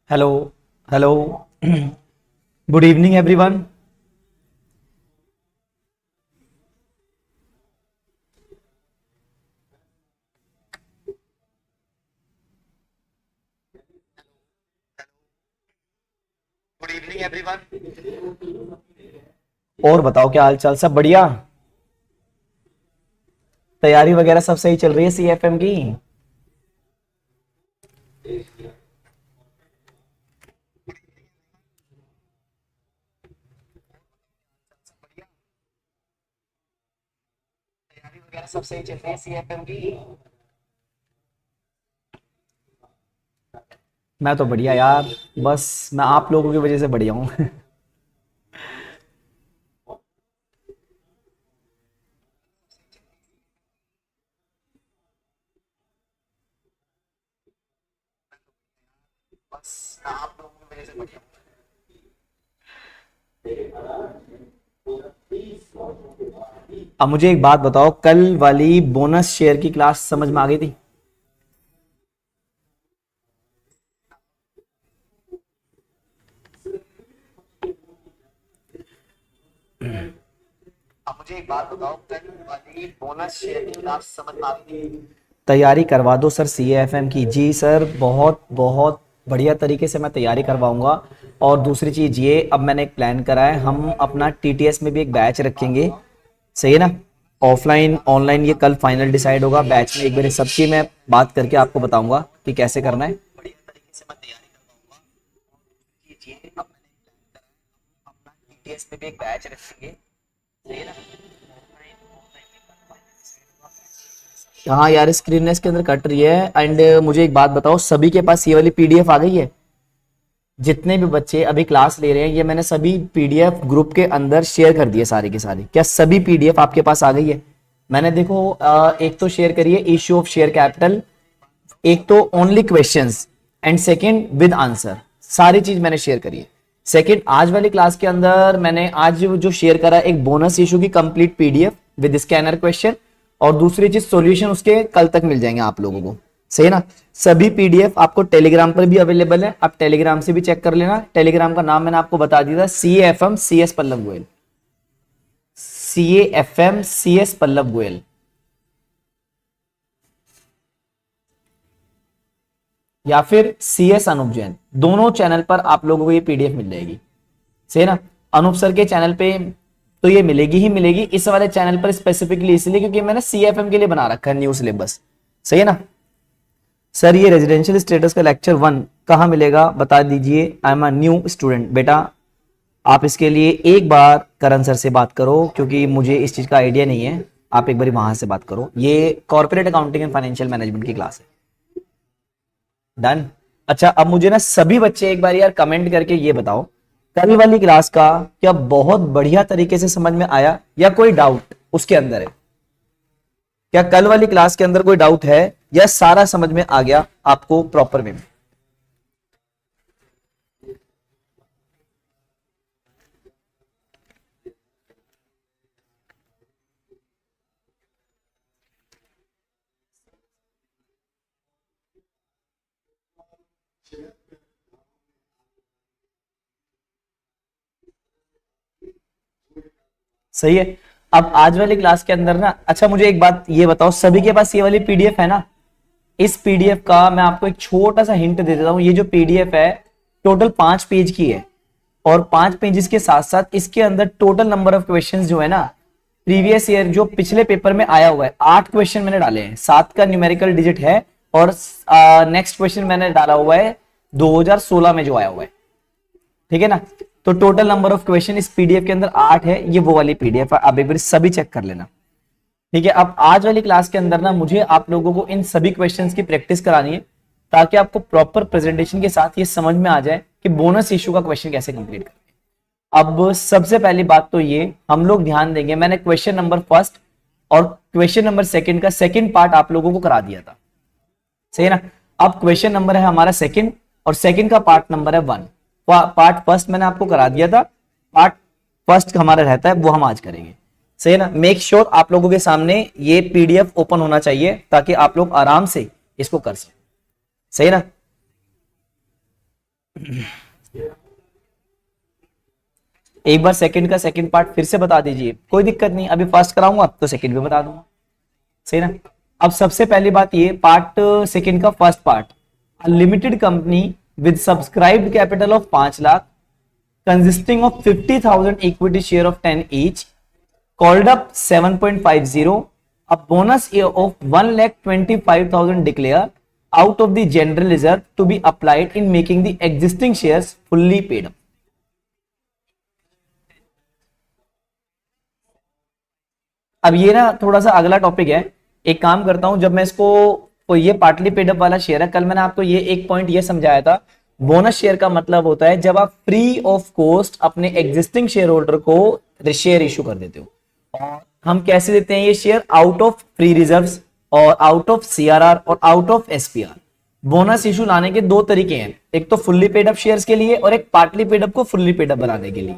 Hello. Hello. Good evening everyone. Good evening everyone. और बताओ, क्या हाल चाल? सब बढ़िया? तैयारी वगैरह सब सही चल रही है सीएफएम की? तैयारी वगैरह सब सही चल रही है सीएफएम की? मैं तो बढ़िया यार। बस मैं आप लोगों की वजह से बढ़िया हूँ। बस मैं आप लोगों की वजह से बढ़िया हूँ। अब मुझे एक बात बताओ, कल वाली बोनस शेयर की क्लास समझ में आ गई थी? अब मुझे एक बात बताओ, कल वाली बोनस शेयर की क्लास समझ में आ गई थी? तैयारी करवा दो सर सीएएफएम की। जी सर, बहुत बहुत बढ़िया तरीके से मैं तैयारी करवाऊंगा। और दूसरी चीज ये, अब मैंने एक प्लान करा है, हम अपना टीटीएस में भी एक बैच रखेंगे। सही है ना? ऑफलाइन ऑनलाइन ये कल फाइनल डिसाइड होगा। बैच में एक बार सबकी मैं बात करके आपको बताऊंगा कि कैसे करना है। बढ़िया तरीके से मैं तैयारी करवाऊंगा। ये अब मैंने एक प्लान करा है, हम अपना टीटीएस में भी एक बैच रखेंगे। सही है ना? हाँ यार, स्क्रीन इसके अंदर कट रही है। एंड मुझे एक बात बताओ, सभी के पास ये वाली पीडीएफ आ गई है? जितने भी बच्चे अभी क्लास ले रहे हैं, ये मैंने सभी पीडीएफ ग्रुप के अंदर शेयर कर दिए सारी की सारी। क्या सभी पीडीएफ आपके पास आ गई है? मैंने देखो, एक तो शेयर करी है इश्यू ऑफ शेयर कैपिटल, एक तो only questions, and second with answer. सारी चीज मैंने शेयर करी है। सेकंड, आज वाली क्लास के अंदर मैंने आज जो शेयर करा, एक बोनस इशू की complete PDF with scanner question. और दूसरी चीज, सॉल्यूशन उसके कल तक मिल जाएंगे आप लोगों को। सही है ना? सभी पीडीएफ आपको टेलीग्राम पर भी अवेलेबल है, आप टेलीग्राम से भी चेक कर लेना। टेलीग्राम का नाम मैंने आपको बता दिया था, CAFM CS Pallav Goyal. CAFM CS Pallav Goyal, या फिर CS अनूप जैन। दोनों चैनल पर आप लोगों को ये पीडीएफ मिल जाएगी। सही है ना? अनूप सर के चैनल पे तो ये मिलेगी ही मिलेगी, इस वाले चैनल पर स्पेसिफिकली इसलिए क्योंकि मैंने CFM के लिए बना रखा है न्यू सिलेबस। सही है ना? सर ये रेजिडेंशियल स्टेटस का लेक्चर 1 कहाँ मिलेगा बता दीजिए। I am a new student. बेटा आप इसके लिए एक बार करण सर से बात करो, क्योंकि मुझे इस चीज का आइडिया नहीं है। आप एक बार वहां से बात करो। ये corporate accounting and financial management की क्लास है। डन। अच्छा, अब मुझे ना सभी बच्चे एक बार यार कमेंट करके ये बताओ, कल वाली क्लास का क्या बहुत बढ़िया तरीके से समझ में आया या कोई डाउट उसके अंदर है? क्या कल वाली क्लास के अंदर कोई डाउट है या सारा समझ में आ गया आपको प्रॉपर वे में? सही है। अब आज वाली क्लास के अंदर ना, अच्छा मुझे एक बात ये बताओ, सभी के पास ये वाली पीडीएफ है ना? इस पीडीएफ का मैं आपको एक छोटा सा हिंट दे देता हूं। ये जो पीडीएफ है टोटल 5 पेज की है, और 5 पेजेस के साथ साथ इसके अंदर टोटल नंबर ऑफ क्वेश्चंस जो है ना, प्रीवियस ईयर जो पिछले पेपर में आया हुआ है, 8 क्वेश्चन मैंने डाले हैं। 7 का न्यूमेरिकल डिजिट है, और नेक्स्ट क्वेश्चन मैंने डाला हुआ है 2016 में जो आया हुआ है। ठीक है ना? तो टोटल नंबर ऑफ क्वेश्चन इस पीडीएफ के अंदर 8 है। ये वो वाली पीडीएफ है, आप एक बार सभी चेक कर लेना। ठीक है? अब आज वाली क्लास के अंदर ना मुझे आप लोगों को इन सभी क्वेश्चंस की प्रैक्टिस करानी है, ताकि आपको प्रॉपर प्रेजेंटेशन के साथ ये समझ में आ जाए कि बोनस इशू का क्वेश्चन कैसे कंप्लीट करें। अब सबसे पहली बात तो ये हम लोग ध्यान देंगे, मैंने क्वेश्चन नंबर फर्स्ट और क्वेश्चन नंबर सेकंड का सेकंड पार्ट आप लोगों को करा दिया था। सही है ना? अब क्वेश्चन नंबर है हमारा सेकंड, और सेकंड का पार्ट नंबर है 1। पार्ट फर्स्ट मैंने आपको करा दिया था, पार्ट फर्स्ट हमारा रहता है वो हम आज करेंगे। सही है ना। मेक श्योर आप लोगों के सामने ये पीडीएफ ओपन होना चाहिए ताकि आप लोग आराम से इसको कर सकें। सही है ना। एक बार सेकंड का सेकंड पार्ट फिर से बता दीजिए, कोई दिक्कत नहीं, अभी फर्स्ट कराऊंगा तो सेकंड भी बता दूंगा। सही ना। अब सबसे पहली बात ये पार्ट सेकंड का first part, limited company with subscribed capital of 5 lakh consisting of 50,000 equity share of 10 each, called up 7.50, a bonus of 1,25,000 declare out of the general reserve to be applied in making the existing shares fully paid up. अब ये ना थोड़ा सा अगला topic है, एक काम करता हूं, जब मैं इसको तो ये पार्टली पेड अप वाला शेयर है, कल मैंने आपको ये एक पॉइंट ये समझाया था, बोनस शेयर का मतलब होता है जब आप फ्री ऑफ कॉस्ट अपने एग्जिस्टिंग शेयर होल्डर को शेयर इशू कर देते हो। और हम कैसे देते हैं ये share? Out of free reserves और आउट ऑफ सीआरआर और out of SPR. Bonus issue लाने के दो तरीके हैं, एक तो फुल्ली पेड अप शेयर्स के लिए और एक पार्टली पेड अप को फुल्ली पेड अप बनाने के लिए।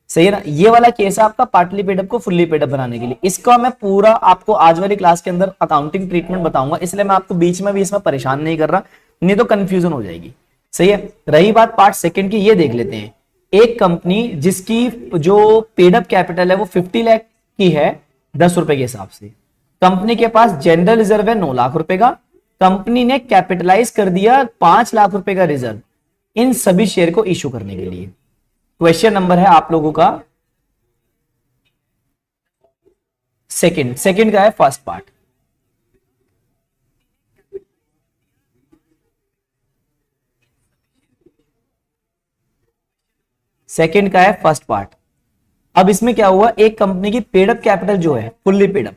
सही है ना। ये वाला केस है आपका पार्टली पेड अप को फुल्ली पेड अप बनाने के लिए। इसका मैं पूरा आपको आज वाली क्लास के अंदर अकाउंटिंग ट्रीटमेंट बताऊंगा, इसलिए मैं आपको बीच में भी इसमें परेशान नहीं कर रहा, नहीं तो कंफ्यूजन हो जाएगी। सही है। रही बात पार्ट सेकंड की, ये देख लेते हैं। एक कंपनी जिसकी जो पेड अप कैपिटल है वो 50 लाख की है 10 रुपए के हिसाब से, कंपनी के पास जनरल रिजर्व है 9 लाख रुपए का, कंपनी ने कैपिटलाइज कर दिया 5 लाख रुपए का रिजर्व इन सभी शेयर को इशू करने के लिए। क्वेश्चन नंबर है आप लोगों का सेकंड का है फर्स्ट पार्ट। सेकंड का है फर्स्ट पार्ट। अब इसमें क्या हुआ, एक कंपनी की पेड अप कैपिटल जो है fully paid up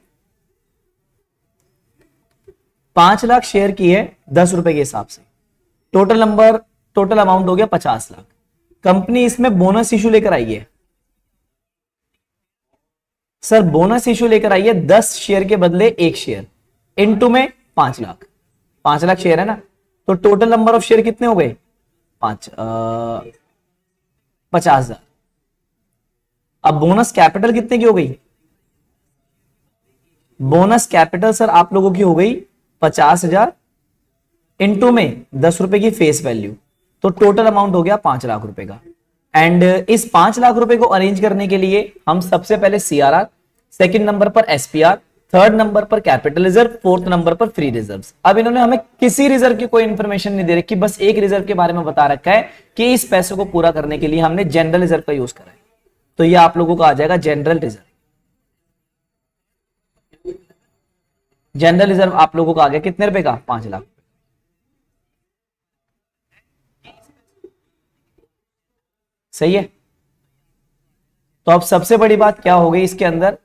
5 lakh share की है 10 रुपए के हिसाब से, टोटल अमाउंट हो गया 50 लाख। कंपनी इसमें बोनस इशू लेकर आई है। सर बोनस इशू लेकर आई है 10 शेयर के बदले 1 शेयर, इनटू में 5 लाख। 5 लाख शेयर है ना, तो टोटल नंबर ऑफ शेयर कितने हो गए? 50,000। अब बोनस कैपिटल कितने की हो गई? बोनस कैपिटल सर आप लोगों की हो गई 50,000 इनटू में 10 रुपए की फेस वैल्यू, तो टोटल अमाउंट हो गया 5 लाख रुपए का। एंड इस 5 लाख रुपए को अरेंज करने के लिए हम सबसे पहले सीआरआर, सेकंड नंबर पर एसपीआर, थर्ड नंबर पर कैपिटल रिजर्व, फोर्थ नंबर पर फ्री रिजर्व्स। अब इन्होंने हमें किसी रिजर्व की कोई इंफॉर्मेशन नहीं दे रखी, बस एक रिजर्व के बारे में बता रखा है कि इस पैसे को पूरा करने के लिए हमने जनरल रिजर्व का यूज करा है, तो ये आप लोगों का आ जाएगा जनरल रिजर्व। जनरल रिजर्व आप लोगों का आ गया कितने रुपए का? 5 लाख। सही है। तो अब सबसे बड़ी बात क्या हो गई इसके अंदर,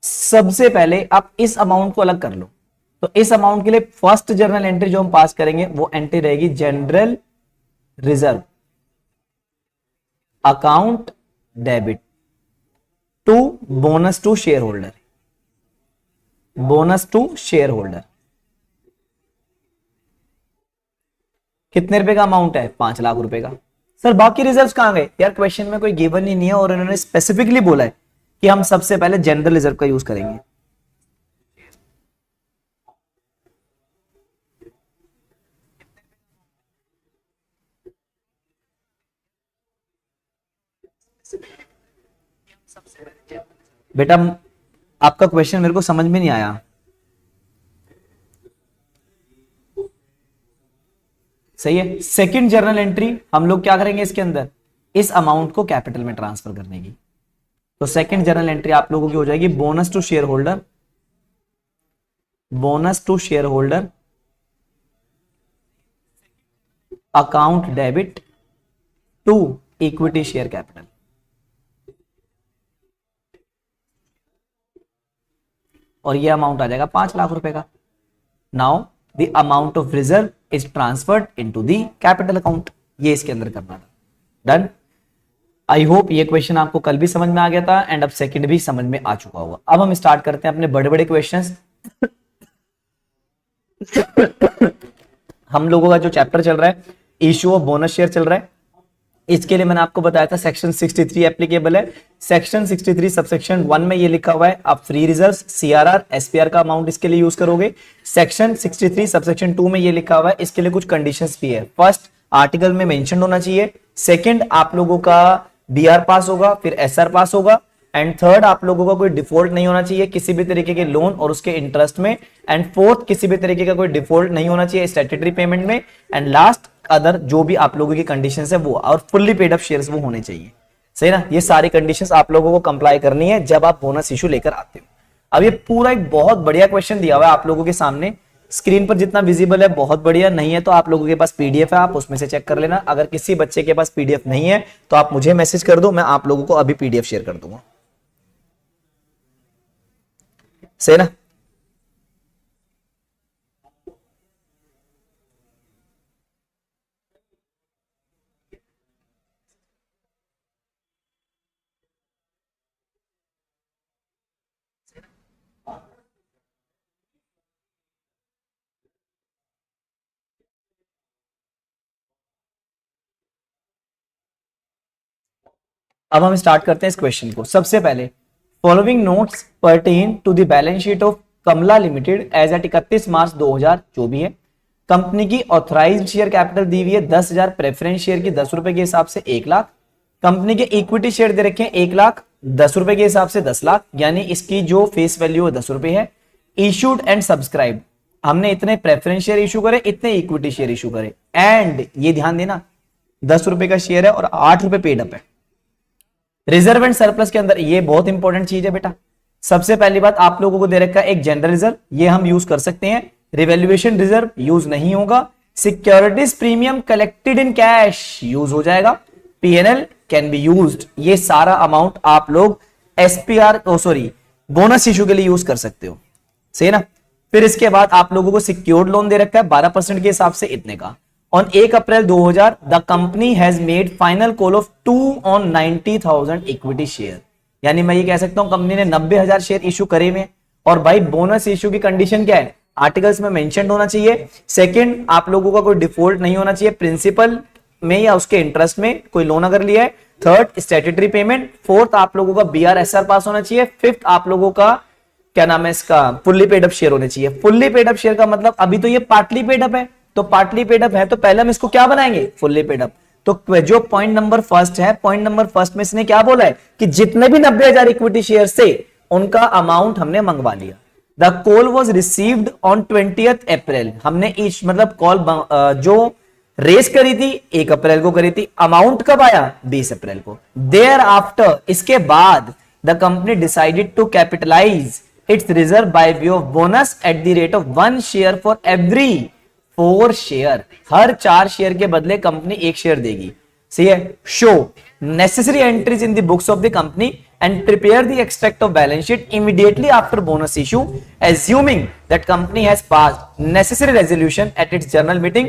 सबसे पहले आप इस अमाउंट को अलग कर लो। तो इस अमाउंट के लिए फर्स्ट जर्नल एंट्री जो हम पास करेंगे वो एंट्री रहेगी general reserve account debit to bonus to share holder, bonus to share holder. कितने रुपए का अमाउंट है? 5 लाख रुपए का। सर बाकी रिजर्व्स कहां गए? यार क्वेश्चन में कोई गिवन ही नहीं है और इन्होंने स्पेसिफिकली बोला है कि हम सबसे पहले जनरल रिजर्व का यूज करेंगे। बेटा आपका क्वेश्चन मेरे को समझ में नहीं आया। सही है। सेकंड जर्नल एंट्री हम लोग क्या करेंगे इसके अंदर, इस अमाउंट को कैपिटल में ट्रांसफर करने की। तो सेकंड जर्नल एंट्री आप लोगों की हो जाएगी bonus to share holder, bonus to share holder account debit to equity share capital. और ये अमाउंट आ जाएगा 5 लाख रुपए का। Now the amount of reserve is transferred into the capital account, ये इसके अंदर करना था। डन। आई होप ये क्वेश्चन आपको कल भी समझ में आ गया था एंड अब सेकंड भी समझ में आ चुका होगा। अब हम स्टार्ट करते हैं अपने बड़े बड़े क्वेश्चंस। हम लोगों का जो चैप्टर चल रहा है इश्यू ऑफ बोनस शेयर चल रहा है। इसके लिए मैंने आपको बताया था सेक्शन 63 एप्लीकेबल है। सेक्शन 63 सबसेक्शन 1 में ये लिखा हुआ है, आप फ्री रिजर्व, सीआरआर, एसपीआर का अमाउंट इसके लिए यूज करोगे। सेक्शन 63 सबसेक्शन 2 में ये लिखा हुआ है, इसके लिए कुछ कंडीशंस भी है। फर्स्ट, आर्टिकल में मेंशन होना चाहिए। सेकंड, आप लोगों का बीआर पास होगा, फिर एसआर पास होगा। एंड थर्ड, आप लोगों का कोई डिफॉल्ट नहीं होना चाहिए किसी भी तरीके के लोन और उसके इंटरेस्ट में। एंड फोर्थ, किसी भी तरीके का कोई डिफॉल्ट नहीं होना चाहिए स्टैट्यूटरी पेमेंट में। एंड लास्ट, अदर जो भी आप लोगों की कंडीशंस है वो, और फुल्ली पेड अप शेयर्स वो होने चाहिए। सही ना, ये सारी कंडीशंस आप लोगों को कंप्लाई करनी है जब आप बोनस इशू लेकर आते हो। अब ये पूरा एक बहुत बढ़िया क्वेश्चन दिया हुआ है आप लोगों के सामने, स्क्रीन पर जितना विजिबल है बहुत बढ़िया, नहीं है तो आप लोगों के पास पीडीएफ है, आप उसमें से चेक कर लेना। अगर किसी बच्चे के पास पीडीएफ नहीं है तो आप मुझे मैसेज कर दो, मैं आप लोगों को अभी पीडीएफ शेयर कर दूंगा। सही ना। अब हम स्टार्ट करते हैं इस क्वेश्चन को। सबसे पहले, following notes pertain to the balance sheet of Kamala limited as at 31 March 2000 जो भी है। कंपनी की ऑथराइज्ड शेयर कैपिटल दी हुई है 10,000, प्रेफरेंस शेयर की 10 रुपए के हिसाब से 1 लाख। कंपनी के इक्विटी शेयर दे रखे हैं 1 लाख 10 रुपए के हिसाब से 10 लाख, यानी इसकी जो फेस वैल्यू है 10 रुपए है। इशूड एंड सब्सक्राइब, हमने इतने प्रेफरेंस शेयर इशू करे, इतने इक्विटी शेयर इशू करे। एंड ये ध्यान देना 10 रुपए का शेयर है और 8 रुपए पेड अप है। रिजर्व एंड सरप्लस के अंदर ये बहुत इंपॉर्टेंट चीज है बेटा। सबसे पहली बात, आप लोगों को दे रखा है एक जनरल रिजर्व, ये हम यूज कर सकते हैं। रिवैल्यूएशन रिजर्व यूज नहीं होगा। Securities premium collected in cash use हो जाएगा। पीएनएल कैन बी यूज्ड, ये सारा अमाउंट आप लोग एसपीआर बोनस इशू के लिए यूज कर सकते हो। सही ना। फिर इसके बाद आप लोगों को सिक्योर्ड लोन दे रखा है 12% के हिसाब से इतने का। On 1 April 2000, the company has made final call of 2 on 90,000 equity share। यानी मैं ये कह सकता हूं कंपनी ने 90,000 शेयर इशू करे में। और भाई बोनस इशू की कंडीशन क्या है, आर्टिकल्स में मेंशन होना चाहिए। सेकंड, आप लोगों का कोई डिफॉल्ट नहीं होना चाहिए प्रिंसिपल में या उसके इंटरेस्ट में कोई लोन अगर लिया है। Third, statutory payment. फोर्थ, आप लोगों का बीआर एसआर पास होना चाहिए। फिफ्थ, आप लोगों का क्या नाम है इसका, फुल्ली पेड अप शेयर होने चाहिए। फुल्ली पेड अप शेयर का मतलब अभी तो ये पार्टली पेड अप है, तो पार्टली पेड अप है तो पहले हम इसको क्या बनाएंगे, फुल्ली पेड अप। तो जो पॉइंट नंबर फर्स्ट है, पॉइंट नंबर फर्स्ट में इसने क्या बोला है कि जितने भी 90,000 इक्विटी शेयर से उनका अमाउंट हमने मंगवा लिया। The call was received on 20th अप्रैल, हमने मतलब कॉल जो रेस करी थी 1 अप्रैल को करी थी। अमाउंट कब आया, 20 अप्रैल को। देयर आफ्टर, इसके बाद the company decided to capitalise its reserve by way of bonus at the rate of 1 share for every 4 share. हर 4 शेयर के बदले कंपनी 1 शेयर देगी। सही है। Show necessary entries in the books of the company and prepare the extract of balance sheet immediately after bonus issue, assuming that company has passed necessary resolution at its general meeting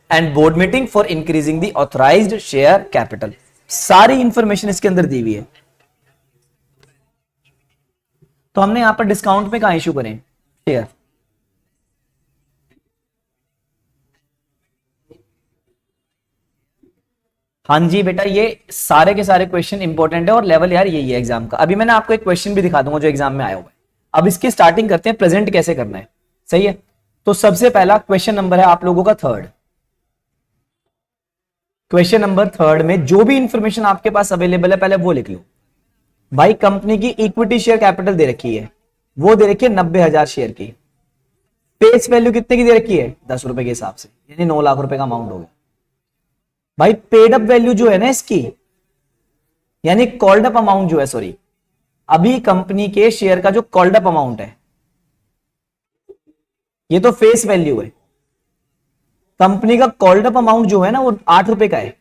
and board meeting for increasing the authorised share capital. सारी information इसके अंदर दी हुई है। तो हमने यहां पर discount में कहां इशू करें, शेयर। हाँ जी बेटा, ये सारे के सारे क्वेश्चन इंपॉर्टेंट है और लेवल यार यही है एग्जाम का। अभी मैंने आपको एक क्वेश्चन भी दिखा दूंगा जो एग्जाम में आया हुआ है। अब इसकी स्टार्टिंग करते हैं, प्रेजेंट कैसे करना है। सही है। तो सबसे पहला क्वेश्चन नंबर है आप लोगों का थर्ड। क्वेश्चन नंबर थर्ड में जो भी इंफॉर्मेशन आपके पास अवेलेबल है पहले वो लिख लो। भाई कंपनी की इक्विटी शेयर कैपिटल दे रखी है, वो दे रखी है 90,000 शेयर की। फेस वैल्यू कितने की दे रखी है, 10 रुपए के हिसाब से, यानी 9 लाख रुपए का अमाउंट हो गया। भाई पेड अप वैल्यू जो है ना इसकी, यानी कॉल्ड अप अमाउंट जो है, सॉरी अभी कंपनी के शेयर का जो कॉल्ड अप अमाउंट है, ये तो फेस वैल्यू है। कंपनी का कॉल्ड अप अमाउंट जो है ना वो 8 रुपए का है।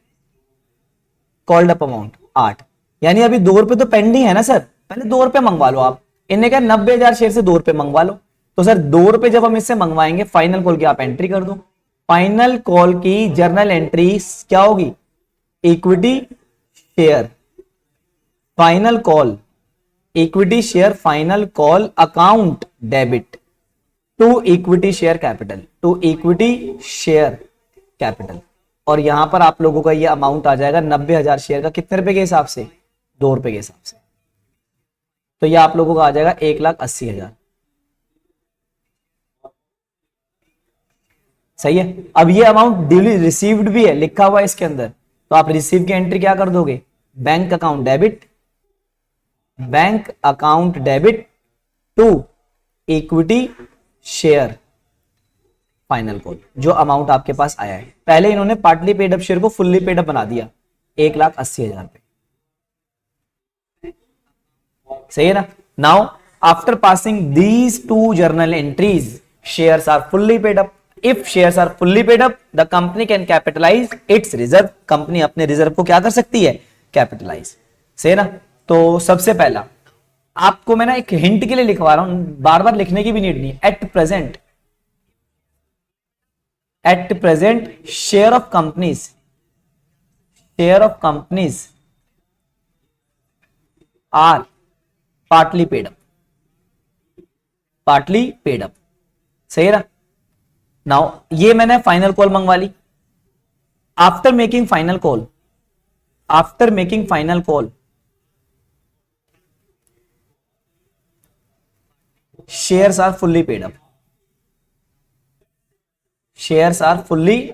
कॉल्ड अप अमाउंट 8, यानी अभी 2 रुपए तो पेंडिंग है ना सर, पहले 2 रुपए मंगवा लो आप। इन्हें क्या 90,000 शेयर से 2 रुपए मंगवा लो। तो सर 2 रुपए जब हम इससे मंगवाएंगे, फाइनल कॉल की आप एंट्री कर दो। फाइनल कॉल की जर्नल एंट्री क्या होगी, equity share final call, equity share final call account debit to equity share capital, to equity share capital. और यहां पर आप लोगों का ये अमाउंट आ जाएगा 90,000 शेयर का, कितने रुपए के हिसाब से, 2 रुपए के हिसाब से। तो ये आप लोगों का आ जाएगा 1,80,000। सही है। अब ये अमाउंट ड्यूली रिसीव्ड भी है, लिखा हुआ है इसके अंदर, तो आप रिसीव की एंट्री क्या कर दोगे, bank account debit, bank account debit to equity share final call, जो अमाउंट आपके पास आया है। पहले इन्होंने पार्टली पेड अप शेयर को फुल्ली पेड अप बना दिया 1,80,000 पे। सही है ना। Now after passing these two journal entries shares are fully paid up. If shares are fully paid up the company can capitalise its reserve. Company अपने reserve को क्या कर सकती है, कैपिटलाइज। सही है ना। तो सबसे पहला आपको मैं ना एक हिंट के लिए लिखवा रहा हूं, बार बार लिखने की भी नीड नहीं। At present share of companies are partly paid up. सही है ना। नाउ ये मैंने फाइनल कॉल मंगवा ली। After making final call shares are fully paid up. Shares are fully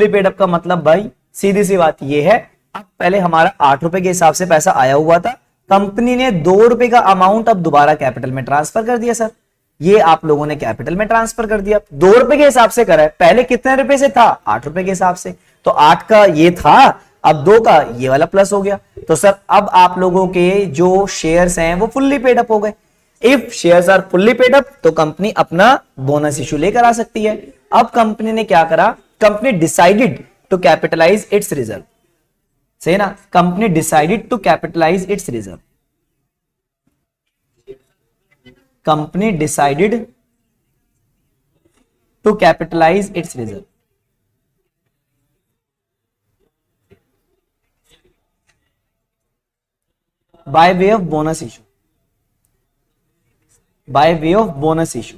paid up का मतलब भाई सीधी सी बात ये है, अब पहले हमारा 8 रुपए के हिसाब से पैसा आया हुआ था, कंपनी ने 2 रुपए का अमाउंट अब दोबारा कैपिटल में ट्रांसफर कर दिया। सर ये आप लोगों ने कैपिटल में ट्रांसफर कर दिया, 2 रुपए के हिसाब से करा है। पहले कितने रुपए से था, 8 रुपए के हिसाब से, तो 8 का ये था, अब 2 का ये वाला प्लस हो गया। तो सर अब आप लोगों के जो शेयर्स हैं वो फुल्ली पेड अप हो गए। If shares are fully paid up तो कंपनी अपना बोनस इशू लेकर आ सकती है। अब कंपनी ने क्या करा, company decided to capitalise its reserve. सही ना। Company decided to capitalise its reserve. Company decided to capitalise its reserve. By way of bonus issue.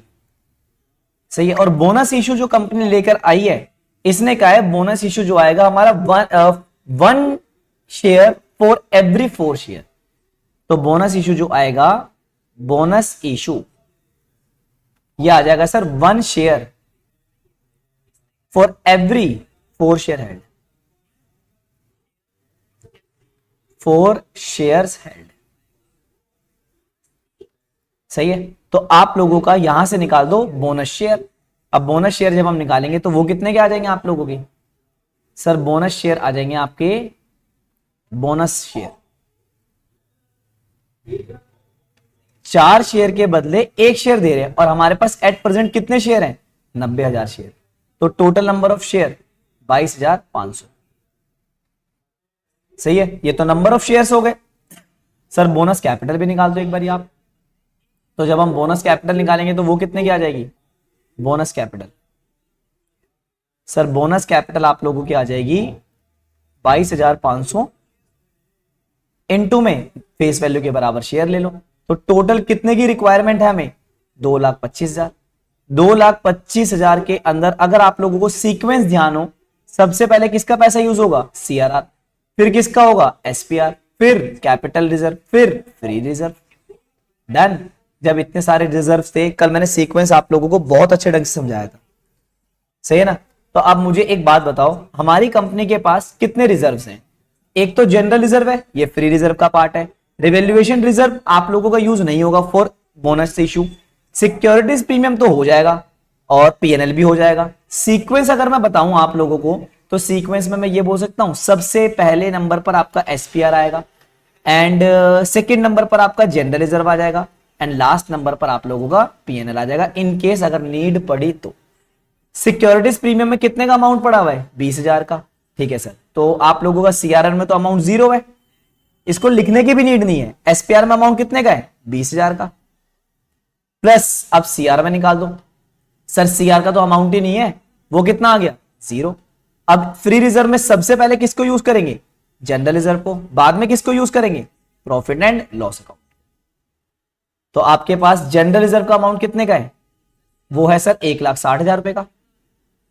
सही है। और बोनस इशू जो कंपनी लेकर आई है, इसने कहा है बोनस इशू जो आएगा हमारा 1 शेयर फॉर एवरी 4 शेयर। तो बोनस इशू जो आएगा, बोनस इशू ये आ जाएगा sir 1 share for every 4 share held. 4 shares held. सही है। तो आप लोगों का यहां से निकाल दो बोनस शेयर। अब बोनस शेयर जब हम निकालेंगे तो वो कितने के आ जाएंगे आप लोगों के, सर बोनस शेयर आ जाएंगे आपके, बोनस शेयर 4 शेयर के बदले 1 शेयर दे रहे हैं, और हमारे पास एट प्रेजेंट कितने शेयर हैं, 90,000 शेयर। तो टोटल नंबर ऑफ शेयर 22,500। सही है। ये तो नंबर ऑफ शेयर्स हो गए। सर बोनस कैपिटल भी निकाल दो एक बार आप। तो जब हम बोनस कैपिटल निकालेंगे तो वो कितने की आ जाएगी, bonus capital, sir bonus capital आप लोगों की आ जाएगी 22,500 इनटू में फेस वैल्यू के बराबर शेयर ले लो। तो टोटल कितने की रिक्वायरमेंट है हमें, 2,25,000। 2,25,000 के अंदर अगर आप लोगों को सीक्वेंस ध्यान हो, सबसे पहले किसका पैसा यूज होगा, CRR, फिर किसका होगा, SPR, फिर कैपिटल रिजर्व, फिर फ्री रिजर्व। डन। जब इतने सारे रिजर्व थे, कल मैंने सीक्वेंस आप लोगों को बहुत अच्छे ढंग से समझाया था। सही है ना। तो अब मुझे एक बात बताओ, हमारी कंपनी के पास कितने रिजर्व्स हैं, एक तो जनरल रिजर्व है, ये फ्री रिजर्व का पार्ट है। रिवैल्यूएशन रिजर्व आप लोगों का यूज नहीं होगा for bonus issue. Securities premium तो हो जाएगा और PNL भी हो जाएगा। सीक्वेंस अगर मैं बताऊं आप लोगों को, तो सीक्वेंस में मैं ये बोल सकता हूं, सबसे पहले नंबर पर आपका SPR आएगा, एंड सेकेंड नंबर पर आपका जनरल रिजर्व आ जाएगा, एंड लास्ट नंबर पर आप लोगों का PNL आ जाएगा, इन केस अगर नीड पड़ी तो। सिक्योरिटीज प्रीमियम में कितने का अमाउंट पड़ा हुआ है, 20,000 का। ठीक है सर। तो आप लोगों का CRR में तो अमाउंट 0 है, इसको लिखने की भी नीड नहीं है। SPR में अमाउंट कितने का है, 20,000 का, प्लस अब CR में निकाल दो। सर CR का तो अमाउंट ही नहीं है, वो कितना आ गया, 0। अब फ्री रिजर्व में सबसे पहले किसको यूज करेंगे, जनरल रिजर्व को, बाद में किसको यूज करेंगे, प्रॉफिट एंड लॉस अकाउंट। तो आपके पास जनरल रिजर्व का अमाउंट कितने का है, वो है सर 1,60,000 रुपए का।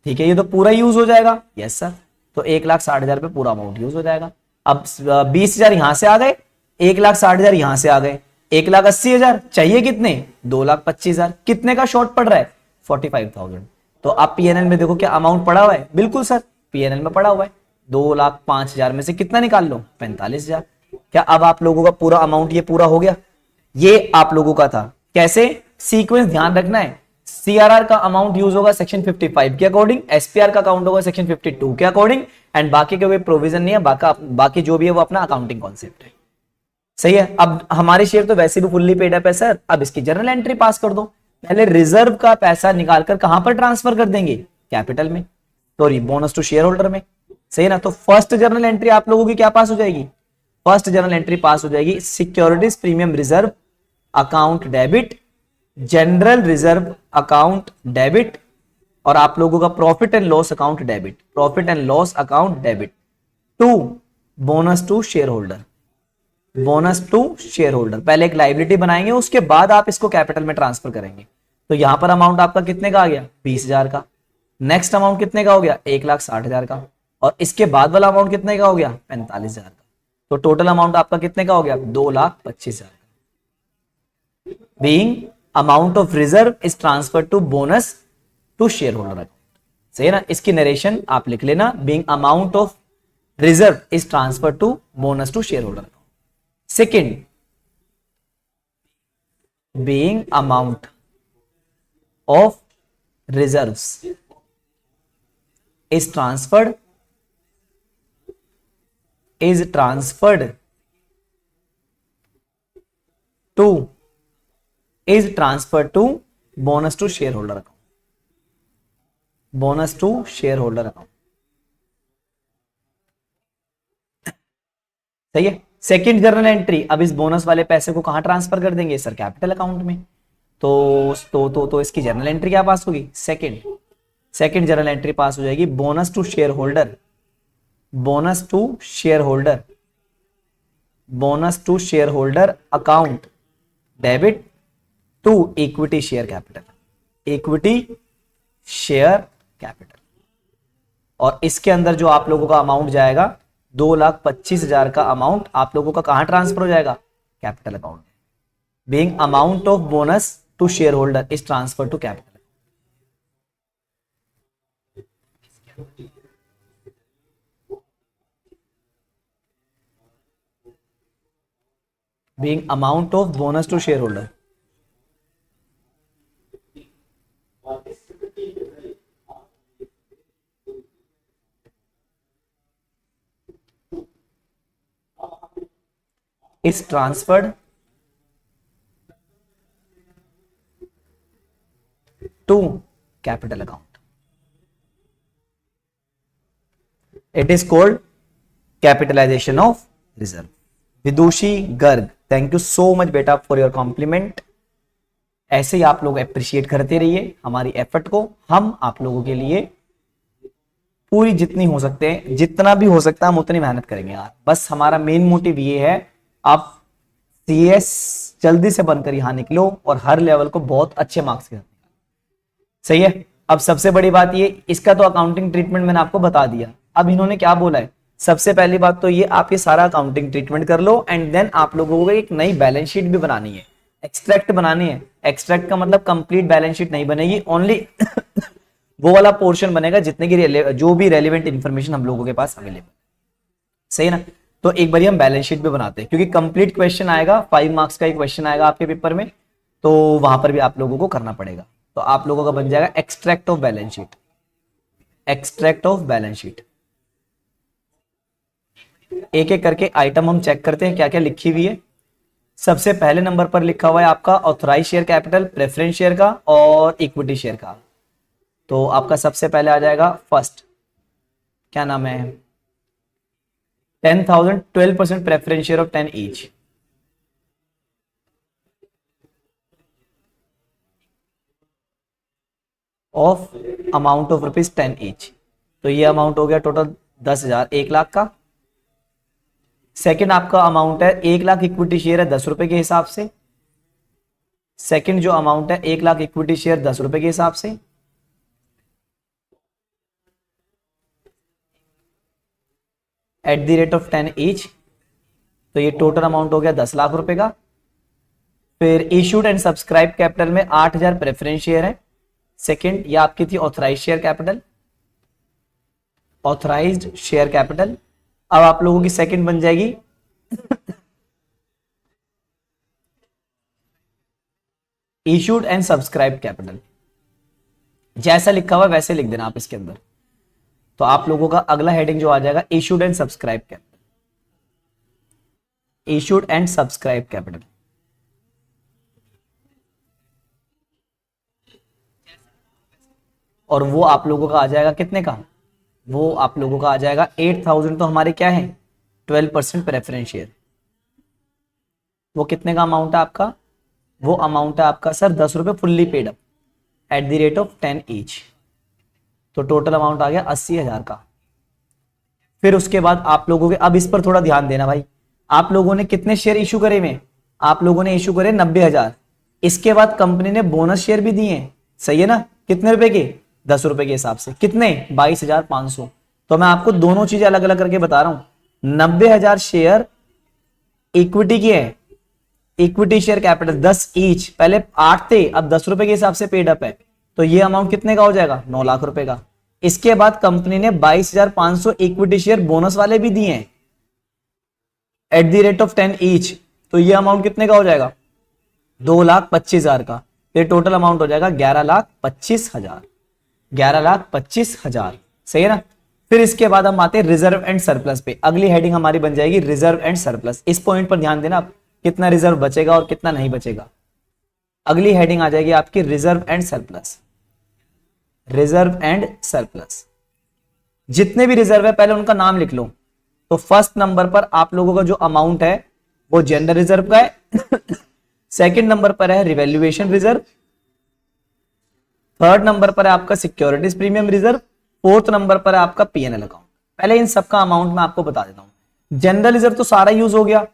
ठीक है, ये तो पूरा यूज हो जाएगा। यस सर, तो 1,60,000 पे पूरा अमाउंट यूज हो जाएगा। अब 20,000 यहां से आ गए, 1,60,000 यहां से आ गए, 1,80,000 चाहिए कितने, 2,25,000। कितने का शॉर्ट पड़ रहा है, 45,000। तो आप पीएनएल में देखो क्या अमाउंट पड़ा हुआ है, बिल्कुल सर पीएनएल में पड़ा हुआ है। 2,05,000 में से कितना निकाल लो, 45,000। क्या अब आप लोगों का पूरा अमाउंट ये पूरा हो गया? ये आप लोगों का था। कैसे, सीक्वेंस ध्यान रखना है। सीआरआर का अमाउंट यूज होगा सेक्शन 55 के अकॉर्डिंग, एसपीआर का अकाउंट होगा सेक्शन 52 के अकॉर्डिंग, एंड बाकी के कोई प्रोविजन नहीं है, बाकी जो भी है वो अपना अकाउंटिंग कॉन्सेप्ट है। सही है। अब हमारे शेयर तो वैसे भी फुल्ली पेड अप है सर, अब इसकी जर्नल एंट्री पास कर दो। पहले रिजर्व का पैसा निकालकर कहां पर ट्रांसफर कर देंगे, कैपिटल में, sorry bonus to share holder में। सही ना। तो फर्स्ट जर्नल एंट्री आप लोगों की क्या पास हो जाएगी, फर्स्ट जर्नल एंट्री पास हो जाएगी, securities premium reserve account debit, general reserve account debit, और आप लोगों का profit and loss account debit, profit and loss account debit to bonus to share holder, bonus to share holder. पहले एक liability बनाएंगे, उसके बाद आप इसको कैपिटल में ट्रांसफर करेंगे। तो यहां पर अमाउंट आपका कितने का आ गया, 20,000 का। नेक्स्ट अमाउंट कितने का हो गया, 1,60,000 का। और इसके बाद वाला अमाउंट कितने का हो गया, 45,000 का। तो टोटल अमाउंट आपका कितने का हो गया, 2,25,000 का। Being amount of reserve is transfer to bonus to share holder account. सही है ना। इसकी नरेशन आप लिख लेना, being amount of reserve is transfer to bonus to share holder account. Second, being amount of reserves is transferred to bonus to shareholder account, bonus to shareholder account। सही है। Second journal entry, अब इस bonus वाले पैसे को कहां transfer कर देंगे सर, कैपिटल अकाउंट में। तो इसकी जर्नल एंट्री क्या पास होगी, सेकंड जर्नल एंट्री पास हो जाएगी, bonus to share holder, bonus to share holder, bonus to share holder account debit to equity share capital, equity share capital. और इसके अंदर जो आप लोगों का अमाउंट जाएगा, 2,25,000 का अमाउंट आप लोगों का कहां ट्रांसफर हो जाएगा, कैपिटल अकाउंट में। Being amount of bonus to share holder is transfer to capital. Being amount of bonus to shareholder, is transferred to capital account. It is called capitalization of reserve. Vidushi Garg, thank you so much बेटा for your complement. ऐसे ही आप लोग appreciate करते रहिए हमारी effort को। हम आप लोगों के लिए पूरी जितनी हो सकते हैं, जितना भी हो सकता है हम उतनी मेहनत करेंगे यार। बस हमारा मेन मोटिव ये है, आप सीएस जल्दी से बनकर यहां निकलो और हर लेवल को बहुत अच्छे मार्क्स के साथ। सही है। अब सबसे बड़ी बात ये, इसका तो अकाउंटिंग ट्रीटमेंट मैंने आपको बता दिया। अब इन्होंने क्या बोला है, सबसे पहली बात तो ये आप ये सारा अकाउंटिंग ट्रीटमेंट कर लो, एंड देन आप लोगों को एक नई बैलेंस शीट भी बनानी है, एक्सट्रैक्ट बनानी है। एक्सट्रैक्ट का मतलब कंप्लीट बैलेंस शीट नहीं बनेगी, ओनली वो वाला पोर्शन बनेगा जितने की जो भी रेलिवेंट इंफॉर्मेशन हम लोगों के पास अवेलेबल। सही ना। तो एक बार हम बैलेंस शीट भी बनाते हैं, क्योंकि कंप्लीट क्वेश्चन आएगा, 5 मार्क्स का एक क्वेश्चन आएगा आपके पेपर में, तो वहां पर भी आप लोगों को करना पड़ेगा। तो आप लोगों का बन जाएगा extract of balance sheet, extract of balance sheet. एक एक करके आइटम हम चेक करते हैं क्या क्या लिखी हुई है। सबसे पहले नंबर पर लिखा हुआ है आपका authorise share capital, preference share का और इक्विटी शेयर का। तो आपका सबसे पहले आ जाएगा फर्स्ट, क्या नाम है, 10,000, 12% preference share of 10 each. Of amount of ₹10 each. तो ये अमाउंट हो गया टोटल 10,000, 1,00,000 का। सेकंड आपका अमाउंट है 1,00,000 इक्विटी शेयर है 10 रुपए के हिसाब से। सेकंड जो अमाउंट है 1,00,000 इक्विटी शेयर 10 रुपए के हिसाब से। Eight the rate of 10 each, तो ये टोटल अमाउंट हो गया 10 लाख रुपए का। फिर इशूड एंड सब्सक्राइब कैपिटल में 8000 प्रेफरेंस शेयर है। सेकंड, ये आपकी थी authorise share capital, authorised share capital. अब आप लोगों की सेकंड बन जाएगी इशूड एंड सब्सक्राइब कैपिटल। जैसा लिखा हुआ वैसे लिख देना आप इसके अंदर। तो आप लोगों का अगला हेडिंग जो आ जाएगा issued and subscribe capital, issued and subscribe capital. और वो आप लोगों का आ जाएगा कितने का, वो आप लोगों का आ जाएगा 8000। तो हमारे क्या है 12% प्रेफरेंस शेयर। वो कितने का अमाउंट है आपका, वो अमाउंट है आपका सर 10 रुपए fully paid up at the rate of 10 each. तो टोटल अमाउंट आ गया 80,000 का। फिर उसके बाद आप लोगों के, अब इस पर थोड़ा ध्यान देना भाई, आप लोगों ने कितने शेयर इशू करे में, आप लोगों ने इशू करे 90,000। इसके बाद कंपनी ने बोनस शेयर भी दिए हैं, सही है ना, कितने रुपए के 10 रुपए के हिसाब से, कितने 22,500। तो मैं आपको दोनों चीजें अलग अलग करके बता रहा हूं। 90,000 शेयर इक्विटी की है, इक्विटी शेयर कैपिटल 10 ईच, पहले 8 थे अब 10 रुपए के हिसाब से पेड अप है। तो ये अमाउंट कितने का हो जाएगा 9 लाख रुपए का। इसके बाद कंपनी ने 22,500 इक्विटी शेयर बोनस वाले भी दिए हैं eight the rate of 10 each. तो ये अमाउंट कितने का हो जाएगा 2,25,000 का। ये टोटल अमाउंट हो जाएगा 11,25,000, 11,25,000, सही है ना। फिर इसके बाद हम आते हैं रिजर्व एंड सरप्लस पे। अगली हेडिंग हमारी बन जाएगी रिजर्व एंड सरप्लस। इस पॉइंट पर ध्यान देना आप, कितना रिजर्व बचेगा और कितना नहीं बचेगा। अगली हेडिंग आ जाएगी आपकी reserve and surplus, reserve and surplus. जितने भी रिजर्व है पहले उनका नाम लिख लो। तो फर्स्ट नंबर पर आप लोगों का जो अमाउंट है वो जनरल रिजर्व का है सेकंड नंबर पर है रिवैल्यूएशन रिजर्व, थर्ड नंबर पर है आपका securities premium reserve, fourth number पर है आपका पीएनएल अकाउंट। पहले इन सबका अमाउंट मैं आपको बता देता हूं। जनरल रिजर्व तो सारा यूज हो गया,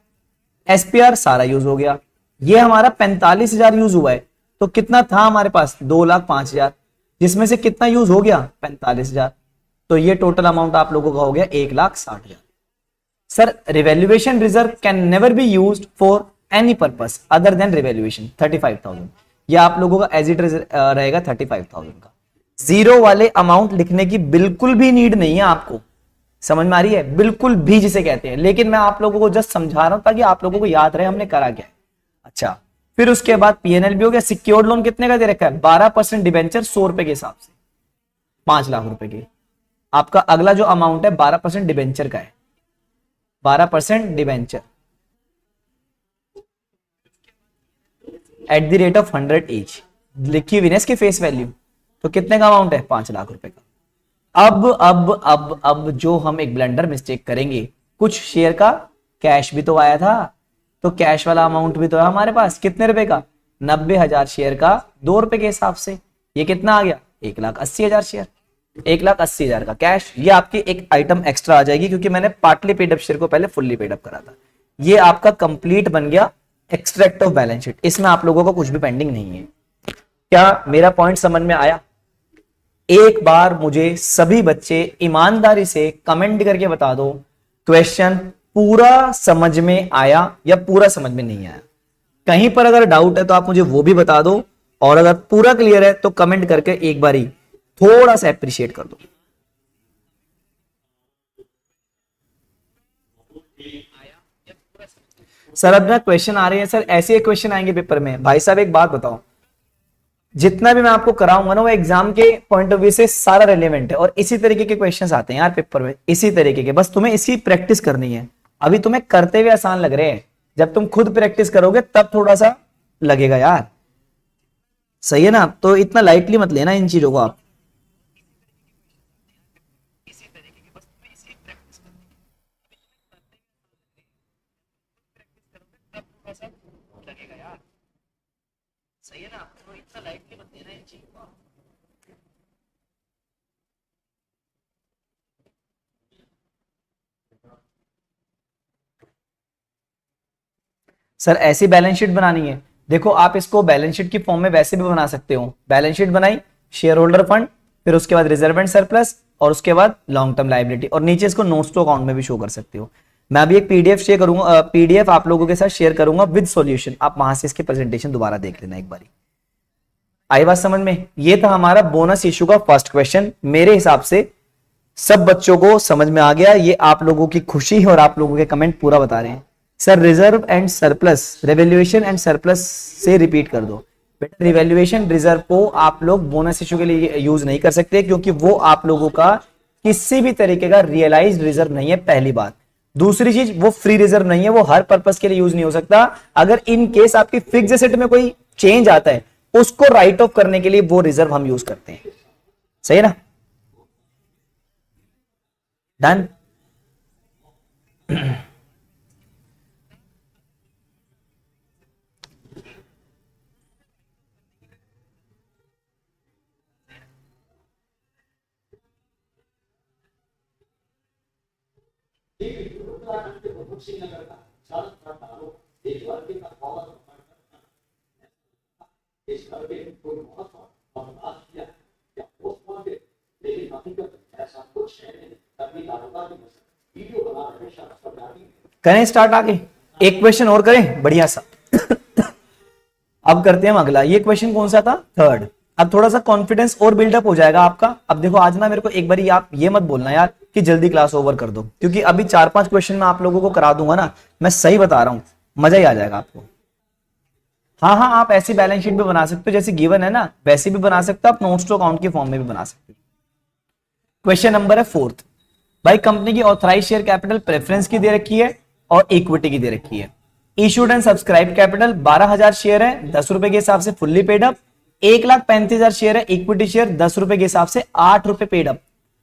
एसपीआर सारा यूज हो गया, ये हमारा 45,000 यूज हुआ है। तो कितना था हमारे पास 2,05,000, जिसमें से कितना यूज हो गया 45,000। तो ये टोटल अमाउंट आप लोगों का हो गया 1,60,000। Sir revaluation reserve can never be used for any purpose other than revaluation 35,000। ये आप लोगों का एज इट रहेगा 35,000 का। जीरो वाले अमाउंट लिखने की बिल्कुल भी नीड नहीं है आपको, समझ में आ रही है, बिल्कुल भी जिसे कहते हैं। लेकिन मैं आप लोगों को जस्ट समझा रहा हूं ताकि आप लोगों को याद रहे हमने करा क्या है। अच्छा, फिर उसके बाद पीएनएल भी हो गया। सिक्योर्ड लोन कितने का दे रखा है 12% डिबेंचर 100 रुपए के हिसाब से 5 लाख रुपए के। आपका अगला जो अमाउंट है 12% डिबेंचर का है, 12% debenture eight the rate of 100 each, लिखी हुई इसकी फेस वैल्यू। तो कितने का अमाउंट है 5 लाख रुपए का। अब जो हम एक ब्लंडर मिस्टेक करेंगे, कुछ शेयर का कैश भी तो आया था, तो कैश वाला अमाउंट भी तो है हमारे पास, कितने रुपए का 90,000 शेयर का 2 रुपए के हिसाब से। ये कितना आ गया 1,80,000 शेयर, 1,80,000 का कैश। ये आपकी एक आइटम एक्स्ट्रा आ जाएगी क्योंकि मैंने पार्टली पेड अप शेयर को पहले फुल्ली पेड अप करा था। ये आपका कंप्लीट बन गया एक्सट्रैक्ट ऑफ बैलेंस शीट। इसमें आप लोगों का कुछ भी पेंडिंग नहीं है। क्या मेरा पॉइंट समझ में आया? एक बार मुझे सभी बच्चे ईमानदारी से कमेंट करके बता दो क्वेश्चन पूरा समझ में आया या पूरा समझ में नहीं आया। कहीं पर अगर डाउट है तो आप मुझे वो भी बता दो, और अगर पूरा क्लियर है तो कमेंट करके एक बारी थोड़ा सा अप्रिशिएट कर दो। सर अब ना क्वेश्चन आ रहे हैं सर, ऐसे क्वेश्चन आएंगे पेपर में। भाई साहब एक बात बताओ, जितना भी मैं आपको कराऊंगा ना वो एग्जाम के पॉइंट ऑफ व्यू से सारा रेलेवेंट है, और इसी तरीके के क्वेश्चंस आते हैं यार पेपर में, इसी तरीके के। बस तुम्हें इसी प्रैक्टिस करनी है। अभी तुम्हें करते हुए आसान लग रहे हैं, जब तुम खुद प्रैक्टिस करोगे तब थोड़ा सा लगेगा यार, सही है ना। तो इतना लाइटली मत लेना इन चीजों को आप। सही है ना, तो इतना लाइटली मत लेना इन चीजों को। सर ऐसी बैलेंस शीट बनानी है, देखो आप इसको बैलेंस शीट की फॉर्म में वैसे भी बना सकते हो। बैलेंस शीट बनाई, शेयर होल्डर फंड, फिर उसके बाद रिजर्व एंड सरप्लस, और उसके बाद लॉन्ग टर्म लायबिलिटी, और नीचे इसको नोट्स टू अकाउंट में भी शो कर सकते हो। मैं अभी एक पीडीएफ शेयर करूंगा, पीडीएफ आप लोगों के साथ शेयर करूंगा विद सॉल्यूशन, आप वहां से इसकी प्रेजेंटेशन दोबारा देख लेना एक बारी। आई बात समझ में? ये था हमारा बोनस इशू का फर्स्ट क्वेश्चन। मेरे हिसाब से सब बच्चों को समझ में आ गया, ये आप लोगों की खुशी है और आप लोगों के कमेंट पूरा बता रहे हैं। Sir reserve and surplus, revaluation and surplus से रिपीट कर दो बेटा। रिवैल्यूएशन रिजर्व को आप लोग बोनस इशू के लिए यूज नहीं कर सकते, क्योंकि वो आप लोगों का किसी भी तरीके का रियलाइज्ड रिजर्व नहीं है, पहली बात। दूसरी चीज, वो फ्री रिजर्व नहीं है, वो हर पर्पस के लिए यूज नहीं हो सकता। अगर इन केस आपकी फिक्स एसेट में कोई चेंज आता है, उसको राइट ऑफ करने के लिए वो रिजर्व हम यूज करते हैं। सही है ना? डन। करें स्टार्ट आगे, एक क्वेश्चन और करें बढ़िया सा। अब करते हैं हम अगला। ये क्वेश्चन कौन सा था? थर्ड। अब थोड़ा सा कॉन्फिडेंस और बिल्डअप हो जाएगा आपका। अब देखो आज ना मेरे को एक बारी आप ये मत बोलना यार कि जल्दी क्लास ओवर कर दो, क्योंकि अभी 4-5 क्वेश्चन मैं आप लोगों को करा दूंगा ना, मैं सही बता रहा हूं, मजा ही आ जाएगा आपको। हाँ हाँ, आप ऐसी बैलेंस शीट भी बना सकते हो जैसे गिवन है ना, वैसे भी बना सकते हो, आप नोट्स टू अकाउंट के फॉर्म में भी बना सकते हो। क्वेश्चन नंबर है फोर्थ। भाई कंपनी की ऑथराइज शेयर कैपिटल प्रेफरेंस की दे रखी है और इक्विटी की दे रखी है। Issued and subscribe capital 12,000 share है, 10 रुपए के हिसाब से फुल्ली पेड अप। 1,35,000 शेयर है, इक्विटी शेयर 10 रुपए के हिसाब से 8 रुपए पेड अप।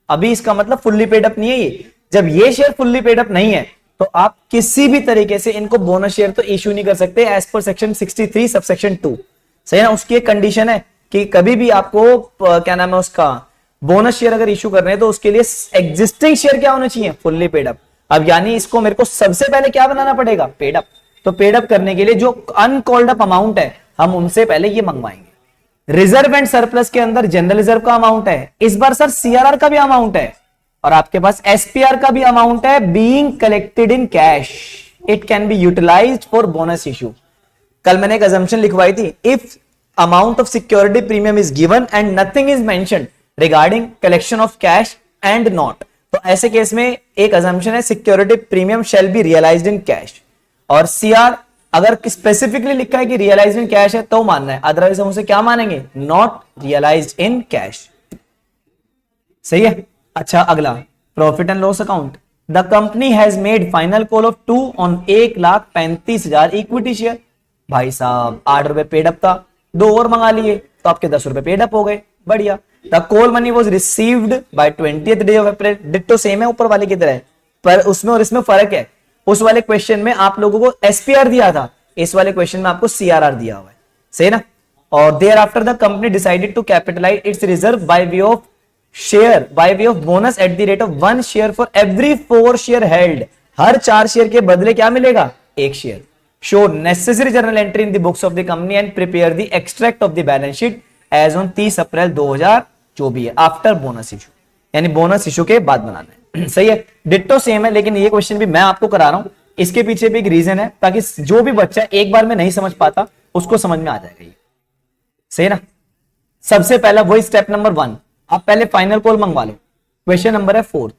अभी इसका मतलब फुल्ली पेड अप नहीं है ये। जब ये शेयर फुल्ली पेड अप नहीं है तो आप किसी भी तरीके से इनको बोनस शेयर तो इश्यू नहीं कर सकते एज पर सेक्शन 63 सबसेक्शन 2। सही है ना? उसकी एक कंडीशन है कि कभी भी आपको क्या नाम है उसका, बोनस शेयर अगर इश्यू कर रहे हैं तो उसके लिए एग्जिस्टिंग शेयर क्या होने चाहिए? Fully paid up. अब यानी इसको मेरे को सबसे पहले क्या बनाना पड़ेगा? Paid up. तो पेड अप करने के लिए जो अनकॉल्ड अप अमाउंट है हम उनसे पहले ये मंगवाएंगे। रिजर्व एंड सरप्लस के अंदर जनरल रिजर्व का अमाउंट है, इस बार सर सीआरआर का भी अमाउंट है, और आपके पास एसपीआर का भी अमाउंट है, being collected in cash, it can be utilised for bonus issue. कल मैंने एक अजम्पशन लिखवाई थी, if amount of security premium is given and nothing is mentioned regarding collection of cash and not, तो ऐसे केस में एक अजम्पशन है security premium shall be realised in cash. और सीआर अगर स्पेसिफिकली लिखा है कि रियलाइज्ड इन कैश है तो मानना है, अदरवाइज हम उसे क्या मानेंगे? Not realised in cash. सही है? अच्छा अगला, profit and loss account. The company has made final call of 2 on 1,35,000 equity share. भाई साहब 8 रुपए पेड अप था, 2 और मंगा लिए तो आपके 10 रुपए पेड अप हो गए, बढ़िया। The call money was received by 20th day of April. Ditto same है ऊपर वाले की तरह, पर उसमें और इसमें फर्क है। उस वाले क्वेश्चन में आप लोगों को एसपीआर दिया था, इस वाले क्वेश्चन में आपको सीआरआर दिया हुआ है। सही ना? और thereafter the company decided to capitalise its reserve by way of share by way of bonus at the rate of 1 share for every 4 share held. हर 4 शेयर के बदले क्या मिलेगा? 1 share. Show necessary journal entry in the books of the company and prepare the extract of the balance sheet as on 30 April 2024 after bonus issue, यानी bonus issue के बाद बनाना है। सही है? डिट्टो सेम है, लेकिन ये क्वेश्चन भी मैं आपको करा रहा हूं, इसके पीछे भी एक रीजन है, ताकि जो भी बच्चा एक बार में नहीं समझ पाता उसको समझ में आ जाएगा ये। सही ना? सबसे पहला वही स्टेप नंबर 1, आप पहले फाइनल कॉल मंगवा लो। क्वेश्चन नंबर है 4th।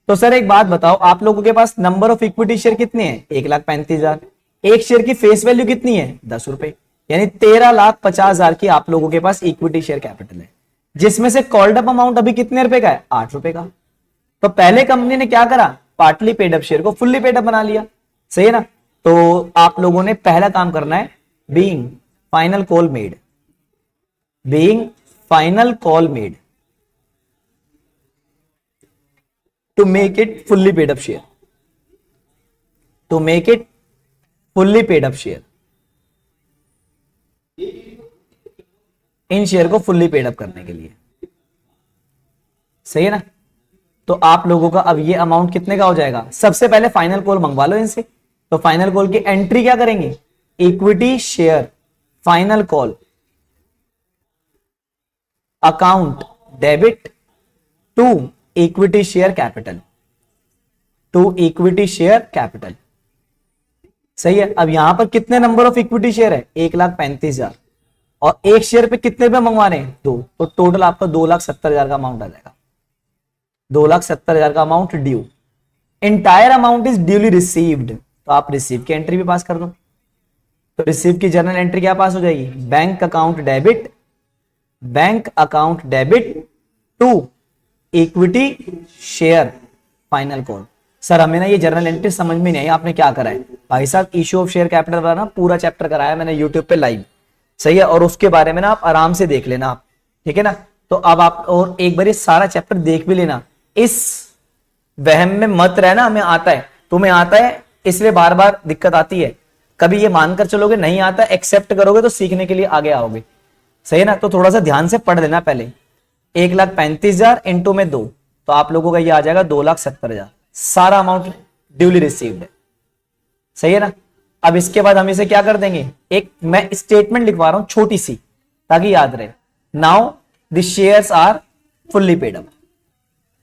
तो सर एक बात बताओ, आप लोगों के पास नंबर ऑफ इक्विटी शेयर कितने हैं? 1,35,000। एक शेयर की फेस वैल्यू कितनी है? 10 रुपए, यानी 13,50,000 की आप लोगों के पास इक्विटी शेयर कैपिटल है, जिसमें से कॉल्ड अप अमाउंट अभी कितने रुपए का है? 8 रुपए का। तो पहले कंपनी ने क्या करा? पार्टली पेड अप शेयर को फुल्ली पेड अप बना लिया। सही है ना? तो आप लोगों ने पहला काम करना है, being final call made, being final call made to make it fully paid up share, to make it fully paid up share, in share को फुल्ली पेड अप करने के लिए। सही है ना? तो आप लोगों का अब ये अमाउंट कितने का हो जाएगा? सबसे पहले फाइनल कॉल मंगवा लो इनसे। तो फाइनल कॉल की एंट्री क्या करेंगे? Equity share final call account debit to equity share capital, to equity share capital. सही है। अब यहां पर कितने नंबर ऑफ इक्विटी शेयर है? 1,35,000 और एक शेयर पे कितने पे मंगवा रहे हैं? 2, तो टोटल आपका 2,70,000 का अमाउंट आ जाएगा। 2,70,000 का amount due. Entire amount is duly received, तो आप रिसीव की एंट्री भी पास कर दो। तो रिसीव की जर्नल एंट्री क्या पास हो जाएगी? Bank account debit, bank account debit to equity share final call. Sir हमें ना ये जर्नल एंट्री समझ में नहीं आई, आपने क्या करा है? भाई साहब इशू ऑफ शेयर कैपिटल वाला ना पूरा चैप्टर कराया मैंने यूट्यूब पे लाइव, सही है, और उसके बारे में ना आप आराम से देख लेना आप, ठीक है ना। तो अब आप और एक बार ये सारा चैप्टर देख भी लेना, इस वहम में मत रहना हमें आता है, तुम्हें आता है इसलिए बार बार दिक्कत आती है। कभी ये मानकर चलोगे नहीं आता, एक्सेप्ट करोगे तो सीखने के लिए आगे आओगे, सही है ना। तो थोड़ा सा ध्यान से पढ़ लेना पहले। 1,35,000 इंटू में 2, तो आप लोगों का ये आ जाएगा 2,70,000। सारा अमाउंट ड्यूली रिसीव्ड है, सही है ना। अब इसके बाद हम इसे क्या कर देंगे? एक मैं स्टेटमेंट लिखवा रहा हूं छोटी सी ताकि याद रहे। Now the shares are fully paid up.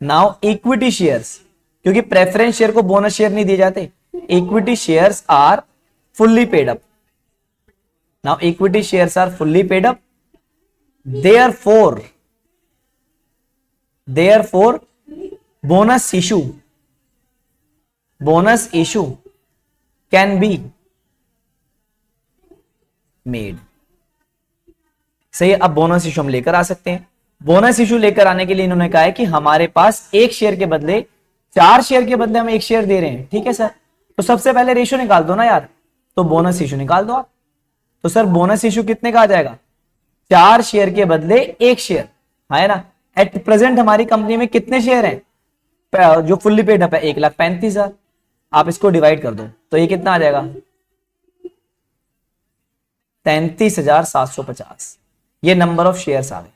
Now equity shares, क्योंकि प्रेफरेंस शेयर को बोनस शेयर नहीं दिए जाते, equity shares are fully paid up. Now equity shares are fully paid up, therefore bonus issue can be made। सही है। अब bonus issue हम लेकर आ सकते हैं। बोनस इशू लेकर आने के लिए इन्होंने कहा है कि हमारे पास एक शेयर के बदले 4 शेयर के बदले हम एक शेयर दे रहे हैं, ठीक है सर। तो सबसे पहले रेशियो निकाल दो ना यार, तो बोनस इशू निकाल दो आप। तो सर बोनस इशू कितने का आ जाएगा? 4 शेयर के बदले एक शेयर, है ना। एट प्रेजेंट हमारी कंपनी में कितने शेयर हैं जो फुल्ली पेड अप है? 1,35,000। आप इसको डिवाइड कर दो तो ये कितना आ जाएगा? 33,750। ये नंबर ऑफ शेयर्स आ गए।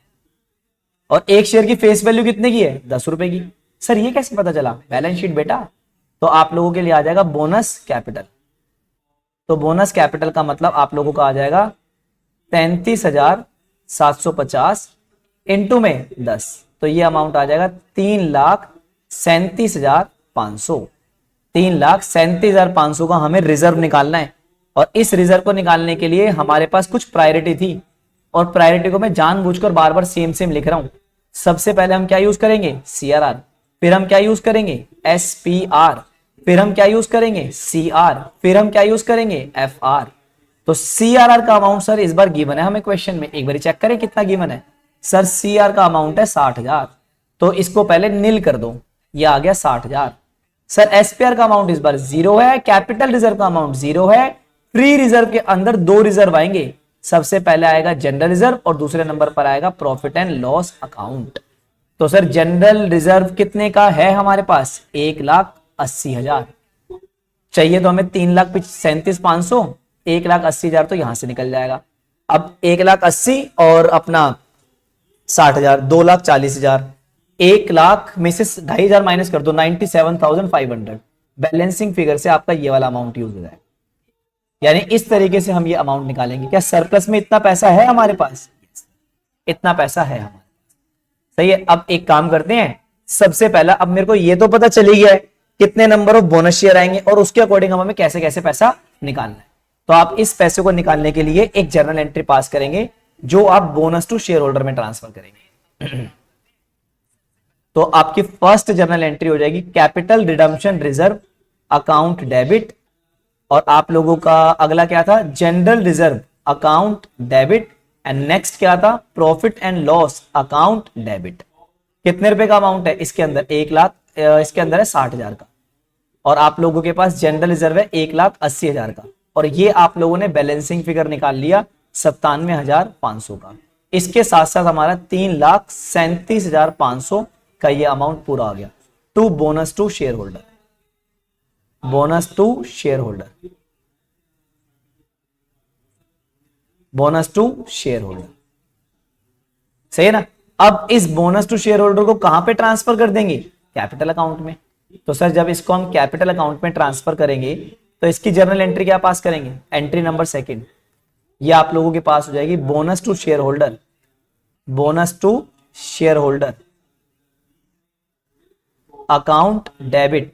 और एक शेयर की फेस वैल्यू कितने की है? 10 रुपए की। सर ये कैसे पता चला? बैलेंस शीट बेटा। तो आप लोगों के लिए आ जाएगा बोनस कैपिटल। तो बोनस कैपिटल का मतलब आप लोगों का आ जाएगा 33,750 इंटू में 10, तो ये अमाउंट आ जाएगा 3,37,500। 3,37,500 का हमें रिजर्व निकालना है। और इस रिजर्व को निकालने के लिए हमारे पास कुछ प्रायोरिटी थी, और प्रायोरिटी को मैं जानबूझकर बार बार सेम सेम लिख रहा हूं। सबसे पहले हम क्या यूज करेंगे? CRR, फिर हम क्या यूज करेंगे? SPR, फिर हम क्या यूज करेंगे? CR, फिर हम क्या यूज करेंगे? FR। तो CRR का अमाउंट सर इस बार गिवन है हमें क्वेश्चन में, एक बार चेक करें कितना गिवन है। सर CR का अमाउंट है 60,000, तो इसको पहले नील कर दो, ये आ गया 60,000। सर SPR का अमाउंट इस बार 0 है, कैपिटल रिजर्व का अमाउंट 0 है। फ्री रिजर्व के अंदर 2 रिजर्व आएंगे, सबसे पहले आएगा जनरल रिजर्व और दूसरे नंबर पर आएगा प्रॉफिट एंड लॉस अकाउंट। तो सर जनरल रिजर्व कितने का है हमारे पास? 1,80,000 चाहिए, तो हमें 3,37,500, 1,80,000 तो यहां से निकल जाएगा। अब 1,80,000 और अपना 60,000, 2,40,000, 1,00,000 में से 2,500 माइनस कर दो, 97,500। बैलेंसिंग फिगर से आपका ये वाला अमाउंट यूज हो जाएगा। यानी इस तरीके से हम ये अमाउंट निकालेंगे। क्या सरप्लस में इतना पैसा है हमारे पास? इतना पैसा है हमारे पास, सही है। अब एक काम करते हैं, सबसे पहला अब मेरे को ये तो पता चली गया है कितने नंबर ऑफ बोनस शेयर आएंगे और उसके अकॉर्डिंग हमें कैसे कैसे पैसा निकालना है। तो आप इस पैसे को निकालने के लिए एक जर्नल एंट्री पास करेंगे जो आप बोनस टू शेयर होल्डर में ट्रांसफर करेंगे। तो आपकी फर्स्ट जर्नल एंट्री हो जाएगी capital redemption reserve account debit, और आप लोगों का अगला क्या था? General reserve account debit, and next क्या था? Profit and loss account debit. कितने रुपए का अमाउंट है इसके अंदर? 1,00,000, इसके अंदर है 60,000 का, और आप लोगों के पास जनरल रिजर्व है 1,80,000 का, और ये आप लोगों ने बैलेंसिंग फिगर निकाल लिया 97,500 का। इसके साथ साथ हमारा 3,37,500 का ये अमाउंट पूरा आ गया to bonus to share holder. Bonus to share holder, bonus to share holder, सही है ना। अब इस बोनस टू शेयर होल्डर को कहां पे ट्रांसफर कर देंगे? कैपिटल अकाउंट में। तो सर जब इसको हम कैपिटल अकाउंट में ट्रांसफर करेंगे तो इसकी जर्नल एंट्री क्या पास करेंगे? एंट्री नंबर 2 ये आप लोगों के पास हो जाएगी bonus to share holder. Bonus to share holder account debit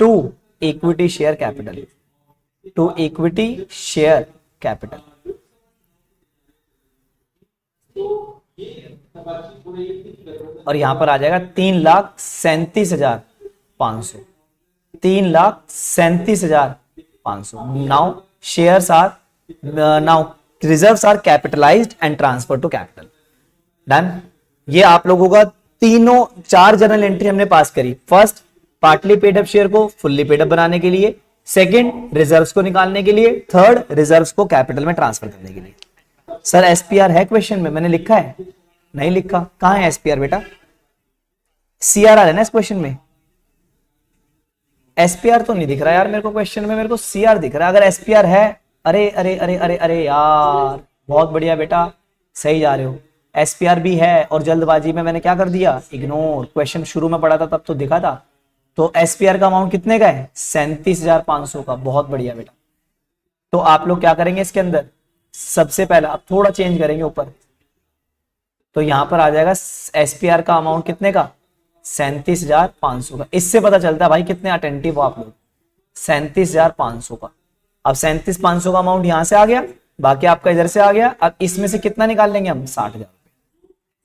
to equity share capital, to equity share capital. और यहां पर आ जाएगा 3,37,500, 3,37,500। Now shares are, now reserves are capitalised and transfer to capital. Done. ये आप लोगों का तीनों 4 जर्नल एंट्री हमने पास करी। First, partly paid up share को फुल्ली पेड अप बनाने के लिए। सेकंड, रिजर्व्स को निकालने के लिए। थर्ड, रिजर्व्स को कैपिटल में ट्रांसफर करने के लिए। सर एसपीआर है क्वेश्चन में? मैंने लिखा है? नहीं लिखा। कहां है एसपीआर बेटा? सीआरआर है ना इस क्वेश्चन में। एसपीआर तो नहीं दिख रहा यार मेरे को क्वेश्चन में, मेरे को सीआर दिख रहा है। अगर एसपीआर है, अरे अरे अरे अरे अरे यार, बहुत बढ़िया बेटा, सही जा रहे हो। एसपीआर भी है और जल्दबाजी में मैंने क्या कर दिया, इग्नोर। क्वेश्चन शुरू में पढ़ा था तब तो दिखा था। तो एसपीआर का अमाउंट कितने का है? 37,500 का। बहुत बढ़िया बेटा। तो आप लोग क्या करेंगे इसके अंदर, सबसे पहला अब थोड़ा चेंज करेंगे ऊपर, तो यहां पर आ जाएगा एसपीआर का अमाउंट कितने का, 37,500 का। इससे पता चलता है भाई कितने अटेंटिव हो आप लोग। 37,500 का। अब 37,500 का अमाउंट यहां से आ गया, बाकी आपका इधर से आ गया। अब इसमें से कितना निकाल लेंगे हम, 60,000।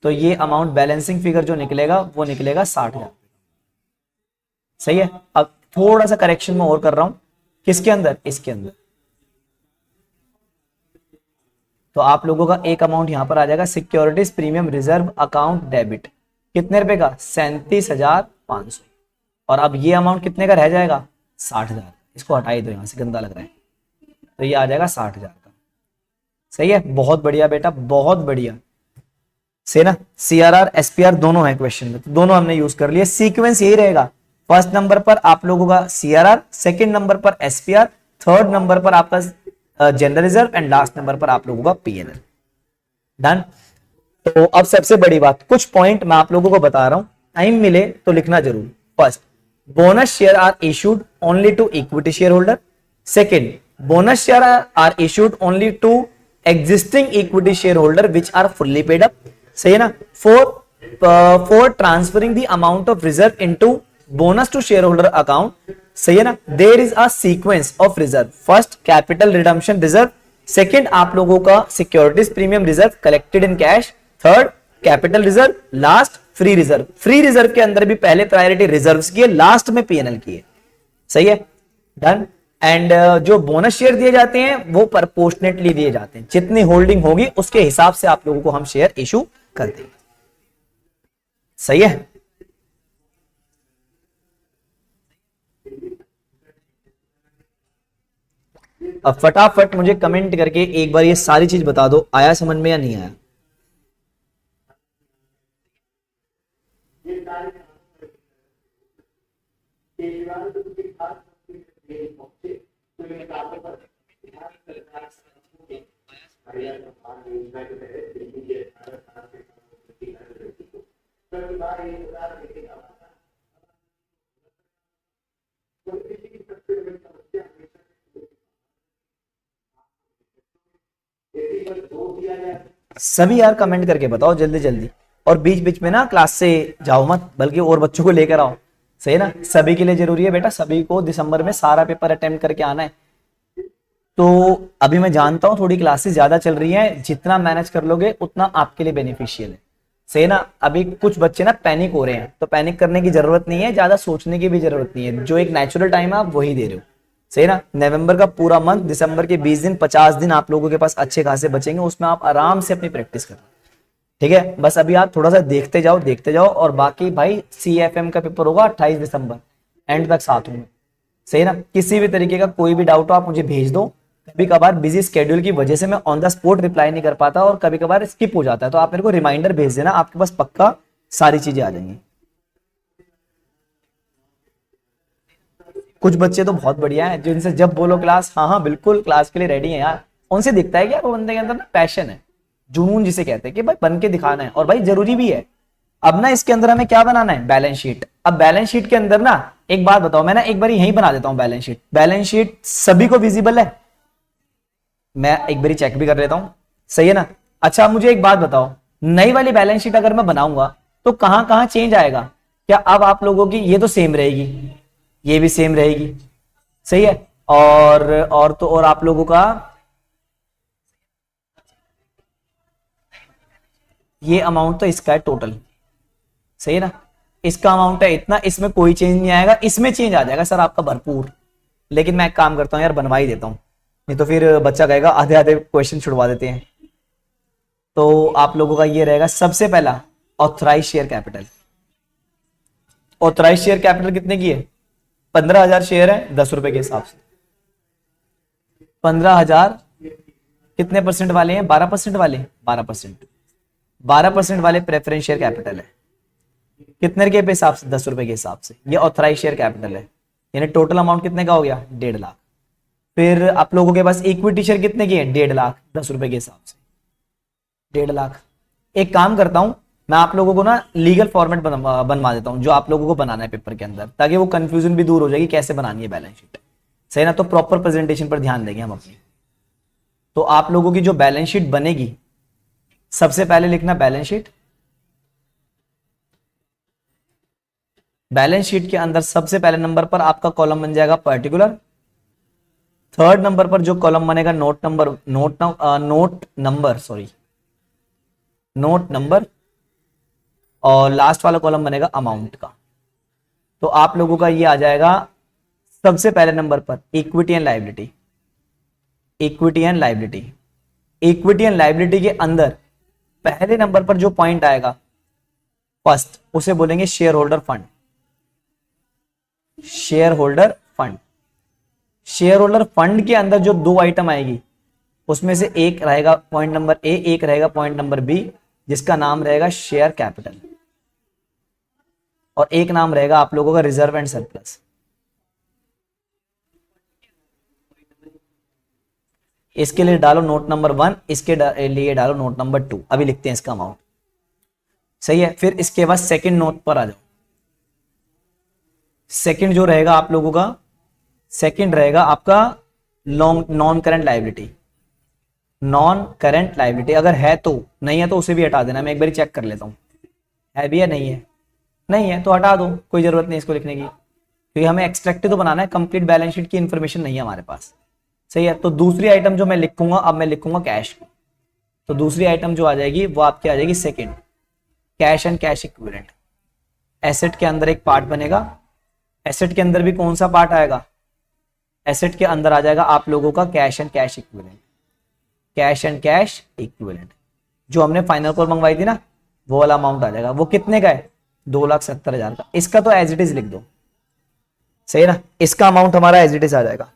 तो ये अमाउंट बैलेंसिंग फिगर जो निकलेगा वो निकलेगा 60,000। सही है। अब थोड़ा सा करेक्शन में और कर रहा हूं, किसके अंदर, इसके अंदर। तो आप लोगों का एक अमाउंट यहां पर आ जाएगा, securities premium reserve account debit, कितने रुपए का, 37,500। और अब ये अमाउंट कितने का रह जाएगा, 60,000। इसको हटाई दो यहां से, गंदा लग रहा है। तो ये आ जाएगा 60,000 का। सही है, बहुत बढ़िया बेटा, बहुत बढ़िया। से ना सीआरआर एसपीआर दोनों है क्वेश्चन में, तो दोनों हमने यूज कर लिए। सीक्वेंस यही रहेगा, फर्स्ट नंबर पर आप लोगों का सीआरआर, सेकंड नंबर पर एसपीआर, थर्ड नंबर पर आपका general reserve and last number पर आप लोगों का पीएनएल। डन। तो अब सबसे बड़ी बात, कुछ पॉइंट मैं आप लोगों को बता रहा हूं, टाइम मिले तो लिखना जरूर। First, bonus share are issued only to equity share holder. Second, bonus share are issued only to existing equity share holder which are fully paid up. सही है ना। For transferring the amount of reserve into bonus to share holder account. सही है ना। There is a sequence of reserve, first capital redemption reserve, second आप लोगों का securities premium reserve collected in cash, third capital reserve, last free reserve. Free reserve के अंदर भी पहले प्रायोरिटी रिजर्व्स की है, लास्ट में पीएनएल की है। सही है। डन। एंड जो बोनस शेयर दिए जाते हैं वो प्रपोर्शनेटली दिए जाते हैं, जितनी होल्डिंग होगी उसके हिसाब से आप लोगों को हम शेयर इशू करते हैं। सही है। अब फटाफट मुझे कमेंट करके एक बार ये सारी चीज बता दो, आया समझ में या नहीं आया। सभी यार कमेंट करके बताओ जल्दी जल्दी, और बीच बीच में ना क्लास से जाओ मत, बल्कि और बच्चों को लेकर आओ। सही है ना। सभी के लिए जरूरी है बेटा, सभी को दिसंबर में सारा पेपर अटेम्प्ट करके आना है। तो अभी मैं जानता हूं थोड़ी क्लासेस ज्यादा चल रही हैं, जितना मैनेज कर लोगे उतना आपके लिए बेनिफिशियल है। सही ना। अभी कुछ बच्चे ना पैनिक हो रहे हैं, तो पैनिक करने की जरूरत नहीं है, ज्यादा सोचने की भी जरूरत नहीं है। जो एक नेचुरल टाइम है आप वही दे रहे हो। सही ना। नवंबर का पूरा मंथ, दिसंबर के 20 दिन 50 दिन आप लोगों के पास अच्छे खासे बचेंगे, उसमें आप आराम से अपनी प्रैक्टिस करें। ठीक है। बस अभी आप थोड़ा सा देखते जाओ। और बाकी भाई CFM का पेपर होगा 28 दिसंबर, एंड तक साथ हूं। सही ना। किसी भी तरीके का कोई भी डाउट हो आप मुझे भेज दो। कभी कभार बिजी स्केड्यूल की वजह से मैं ऑन द स्पॉट रिप्लाई नहीं कर पाता, और कभी कभार स्किप हो जाता है, तो आप मेरे को रिमाइंडर भेज देना, आपके पास पक्का सारी चीजें आ जाएंगी। कुछ बच्चे तो बहुत बढ़िया हैं, जिनसे जब बोलो क्लास, हाँ हाँ बिल्कुल क्लास के लिए रेडी है यार, उनसे दिखता है कि यार वो बंदे के अंदर ना पैशन है, जुनून जिसे कहते हैं कि भाई बन के दिखाना है, और भाई जरूरी भी है। अब ना इसके अंदर हमें क्या बनाना है, बैलेंस शीट। अब बैलेंस शीट के अंदर ना एक बात बताओ, मैं ना एक बार यहीं बना देता हूं बैलेंस शीट। बैलेंस शीट सभी को विजिबल है, मैं एक बार चेक भी कर लेता हूं। सही है ना। अच्छा मुझे एक बात बताओ, नई वाली बैलेंस शीट अगर मैं बनाऊंगा तो कहां कहां चेंज आएगा? क्या अब आप लोगों की ये तो सेम रहेगी, ये भी सेम रहेगी, सही है, और तो और आप लोगों का ये अमाउंट तो इसका है टोटल, सही है ना, इसका अमाउंट है इतना, इसमें कोई चेंज नहीं आएगा, इसमें चेंज आ जाएगा सर आपका भरपूर। लेकिन मैं एक काम करता हूं यार, बनवा ही देता हूं, नहीं तो फिर बच्चा कहेगा आधे आधे क्वेश्चन छुड़वा देते हैं। तो आप लोगों का ये रहेगा सबसे पहला authorise share capital. Authorise share capital कितने की है? 15,000 शेयर है 10 रुपए के हिसाब से। 15,000 कितने परसेंट वाले हैं? 12% वाले, 12%, 12% वाले प्रेफरेंस शेयर कैपिटल है। कितने के हिसाब से? 10 रुपए के हिसाब से। ये ऑथराइज शेयर कैपिटल है, यानी टोटल अमाउंट कितने का हो गया? 1.5 लाख। फिर आप लोगों के पास इक्विटी शेयर कितने की है? 1.5 लाख, 10 रुपए के हिसाब से 1.5 लाख। एक काम करता हूं, मैं आप लोगों को ना लीगल फॉर्मेट बनवा देता हूं, जो आप लोगों को बनाना है पेपर के अंदर, ताकि वो कंफ्यूजन भी दूर हो जाएगी कैसे बनानी है बैलेंस शीट, सही ना। तो प्रॉपर प्रेजेंटेशन पर ध्यान देंगे हम अपनी। तो आप लोगों की जो बैलेंस शीट बनेगी, सबसे पहले लिखना बैलेंस शीट। बैलेंस शीट के अंदर सबसे पहले नंबर पर आपका कॉलम बन जाएगा पर्टिकुलर। थर्ड नंबर पर जो कॉलम बनेगा नोट नंबर, और लास्ट वाला कॉलम बनेगा अमाउंट का। तो आप लोगों का ये आ जाएगा सबसे पहले नंबर पर equity and liability. Equity and liability, equity and liability के अंदर पहले नंबर पर जो पॉइंट आएगा फर्स्ट, उसे बोलेंगे share holder fund. Share holder fund, share holder fund के अंदर जो दो आइटम आएगी, उसमें से एक रहेगा पॉइंट नंबर ए, एक रहेगा पॉइंट नंबर बी, जिसका नाम रहेगा शेयर कैपिटल, और एक नाम रहेगा आप लोगों का रिजर्व एंड सरप्लस। इसके लिए डालो नोट नंबर 1, इसके लिए डालो नोट नंबर 2। अभी लिखते हैं इसका अमाउंट, सही है। फिर इसके बाद सेकंड नोट पर आ जाओ। सेकंड जो रहेगा आप लोगों का, सेकंड रहेगा आपका non current liability. Non current liability अगर है तो, नहीं है तो उसे भी हटा देना। मैं एक बार चेक कर लेता हूं है भी या नहीं है। नहीं है तो हटा दो, कोई जरूरत नहीं इसको लिखने की, क्योंकि हमें एक्सट्रैक्टिव तो बनाना है, कंप्लीट बैलेंस शीट की इंफॉर्मेशन नहीं है हमारे पास, सही है। तो दूसरी आइटम जो मैं लिखूंगा, अब मैं लिखूंगा कैश। तो दूसरी आइटम जो आ जाएगी वो आपकी आ जाएगी second, cash and cash equivalent. Asset के अंदर एक पार्ट बनेगा। एसेट के अंदर भी कौन सा पार्ट आएगा? एसेट के अंदर आ जाएगा आप लोगों का cash and cash equivalent. Cash and cash equivalent जो हमने फाइनल कॉल मंगवाई थी ना, वो वाला अमाउंट आ जाएगा। वो कितने का है? 2,70,000 का। इसका तो एज इट इज लिख दो, सही ना। इसका अमाउंट हमारा एज इट इज आ जाएगा।